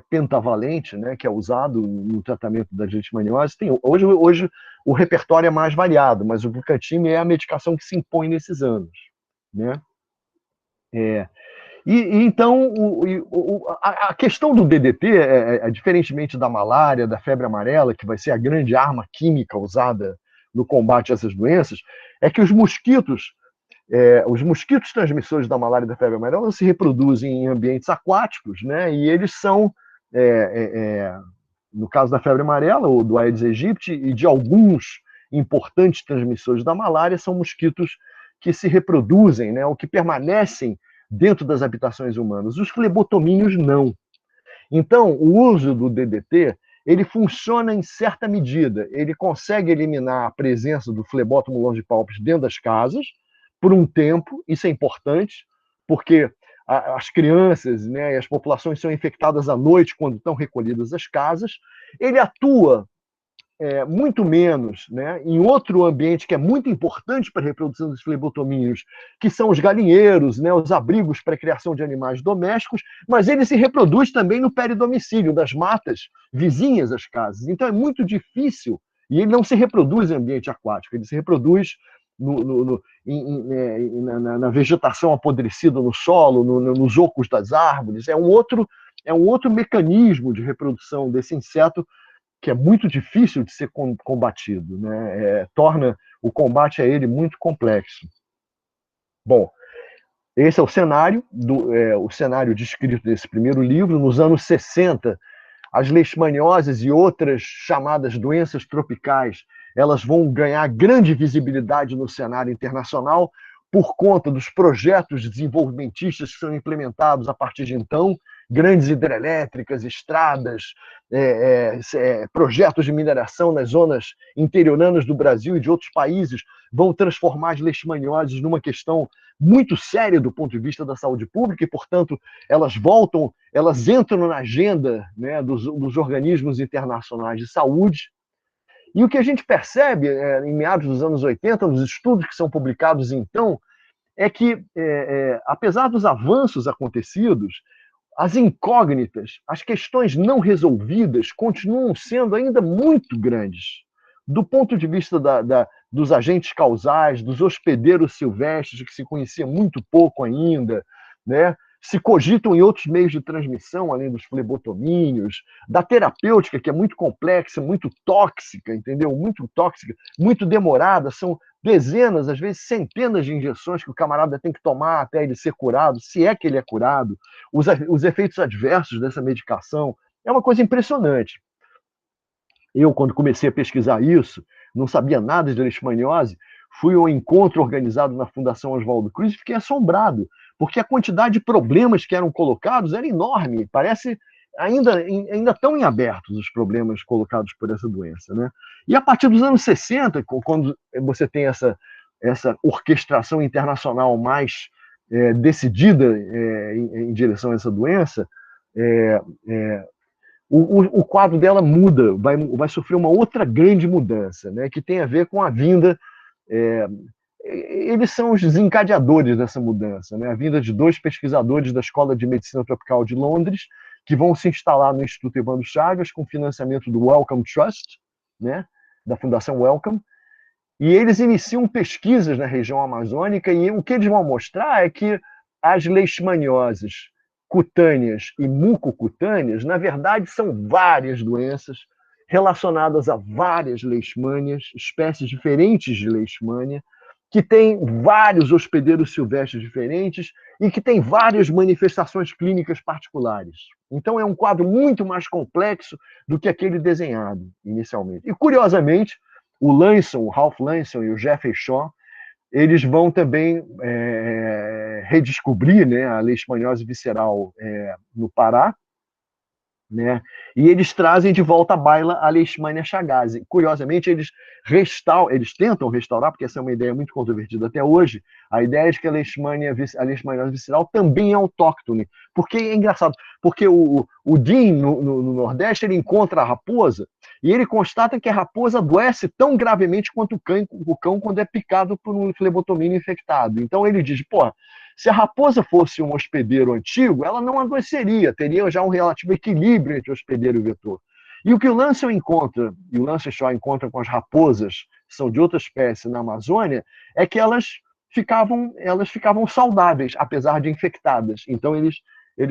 pentavalente, né, que é usado no tratamento da leishmaniose. Hoje o repertório é mais variado, mas o glucantine é a medicação que se impõe nesses anos, né? Então, a questão do DDT, diferentemente da malária, da febre amarela, que vai ser a grande arma química usada no combate a essas doenças, é que os mosquitos transmissores da malária e da febre amarela se reproduzem em ambientes aquáticos, né? E eles são, no caso da febre amarela, ou do Aedes aegypti, e de alguns importantes transmissores da malária, são mosquitos que se reproduzem, né? Ou que permanecem dentro das habitações humanas. Os flebotomínios não. Então, o uso do DDT, ele funciona em certa medida. Ele consegue eliminar a presença do flebótomo longipalpis dentro das casas, por um tempo. Isso é importante, porque as crianças, né, e as populações são infectadas à noite quando estão recolhidas às casas. Ele atua muito menos, né, em outro ambiente que é muito importante para a reprodução dos flebotomínios, que são os galinheiros, né, os abrigos para a criação de animais domésticos, mas ele se reproduz também no peridomicílio, das matas vizinhas às casas. Então é muito difícil, e ele não se reproduz em ambiente aquático, ele se reproduz na vegetação apodrecida no solo, nos ocos das árvores. É um outro mecanismo de reprodução desse inseto que é muito difícil de ser combatido, né? Torna o combate a ele muito complexo. Bom, esse é o cenário, o cenário descrito nesse primeiro livro. Nos anos 60, as leishmanioses e outras chamadas doenças tropicais, elas vão ganhar grande visibilidade no cenário internacional por conta dos projetos desenvolvimentistas que são implementados a partir de então, grandes hidrelétricas, estradas, projetos de mineração nas zonas interioranas do Brasil e de outros países vão transformar as leishmanioses numa questão muito séria do ponto de vista da saúde pública e, portanto, elas entram na agenda, né, dos organismos internacionais de saúde. E o que a gente percebe em meados dos anos 80, nos estudos que são publicados então, é que, apesar dos avanços acontecidos, as incógnitas, as questões não resolvidas continuam sendo ainda muito grandes. Do ponto de vista dos agentes causais, dos hospedeiros silvestres, que se conhecia muito pouco ainda, né? Se cogitam em outros meios de transmissão, além dos flebotomínios, da terapêutica, que é muito complexa, muito tóxica, entendeu? Muito tóxica, muito demorada, são dezenas, às vezes centenas de injeções que o camarada tem que tomar até ele ser curado, se é que ele é curado, os efeitos adversos dessa medicação, é uma coisa impressionante. Eu, quando comecei a pesquisar isso, não sabia nada de leishmaniose, fui ao encontro organizado na Fundação Oswaldo Cruz e fiquei assombrado, porque a quantidade de problemas que eram colocados era enorme, parece ainda estão em abertos os problemas colocados por essa doença, né? E a partir dos anos 60, quando você tem essa orquestração internacional mais decidida em direção a essa doença, o quadro dela muda, vai sofrer uma outra grande mudança, né, que tem a ver com a vinda. Eles são os desencadeadores dessa mudança, né, a vinda de dois pesquisadores da Escola de Medicina Tropical de Londres, que vão se instalar no Instituto Evandro Chagas, com financiamento do Wellcome Trust, né, da Fundação Wellcome, e eles iniciam pesquisas na região amazônica, e o que eles vão mostrar é que as leishmanioses cutâneas e mucocutâneas, na verdade, são várias doenças relacionadas a várias leishmanias, espécies diferentes de leishmania, que têm vários hospedeiros silvestres diferentes e que têm várias manifestações clínicas particulares. Então, é um quadro muito mais complexo do que aquele desenhado inicialmente. E, curiosamente, o Lanson, o Ralph Lanson e o Jeffrey Shaw, eles vão também redescobrir, né, a leishmaniose visceral no Pará, né, e eles trazem de volta à baila a Leishmania chagas. Curiosamente, eles tentam restaurar, porque essa é uma ideia muito controvertida até hoje, a ideia de que a leishmaniose visceral também é autóctone. Porque é engraçado, porque o Dean, no Nordeste, ele encontra a raposa, e ele constata que a raposa adoece tão gravemente quanto o cão quando é picado por um flebotomínio infectado. Então ele diz, se a raposa fosse um hospedeiro antigo, ela não adoeceria, teria já um relativo equilíbrio entre o hospedeiro e o vetor. E o que o Lanson encontra, e o Lanson Shaw encontra com as raposas, que são de outra espécie na Amazônia, é que elas ficavam saudáveis, apesar de infectadas. Então eles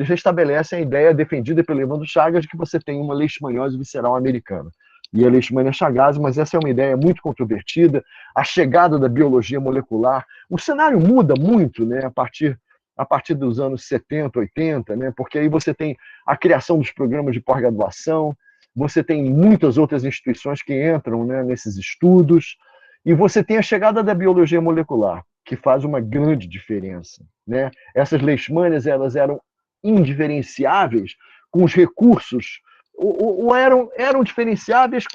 restabelecem a ideia defendida pelo Evandro Chagas de que você tem uma leishmaniose visceral americana. E a Leishmania chagas, mas essa é uma ideia muito controvertida, a chegada da biologia molecular. O cenário muda muito, né, a partir dos anos 70, 80, né, porque aí você tem a criação dos programas de pós-graduação, você tem muitas outras instituições que entram, né, nesses estudos, e você tem a chegada da biologia molecular, que faz uma grande diferença, né? Essas leishmanias, elas eram indiferenciáveis com os recursos, ou eram diferenciáveis,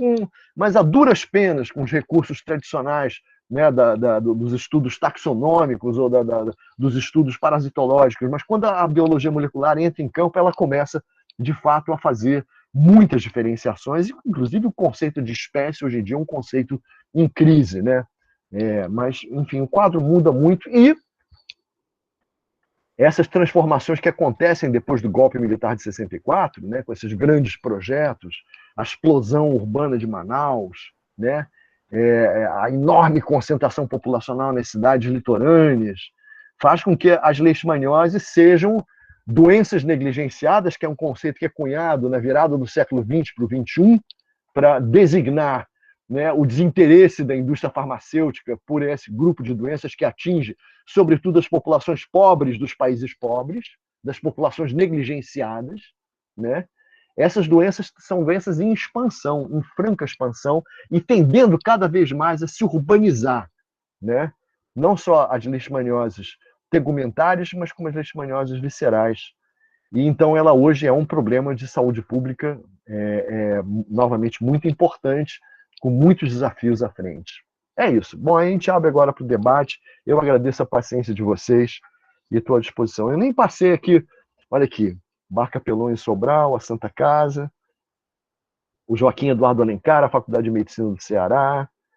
mas a duras penas com os recursos tradicionais, né, dos estudos taxonômicos ou dos estudos parasitológicos. Mas quando a biologia molecular entra em campo, ela começa, de fato, a fazer muitas diferenciações, inclusive o conceito de espécie hoje em dia é um conceito em crise, né? Mas, enfim, o quadro muda muito e essas transformações que acontecem depois do golpe militar de 64, né, com esses grandes projetos, a explosão urbana de Manaus, né, a enorme concentração populacional nas cidades litorâneas, faz com que as leishmanioses sejam doenças negligenciadas, que é um conceito que é cunhado na virada do século XX para o XXI, para designar, né, o desinteresse da indústria farmacêutica por esse grupo de doenças que atinge, sobretudo, as populações pobres dos países pobres, das populações negligenciadas, né? Essas doenças são doenças em expansão, em franca expansão, e tendendo cada vez mais a se urbanizar, né? Não só as leishmanioses tegumentares, mas como as leishmanioses viscerais. E então ela hoje é um problema de saúde pública, novamente, muito importante, com muitos desafios à frente. É isso. Bom, a gente abre agora para o debate. Eu agradeço a paciência de vocês e estou à disposição. Eu nem passei aqui, olha aqui, Barca Pelon em Sobral, a Santa Casa, o Joaquim Eduardo Alencar, a Faculdade de Medicina do Ceará,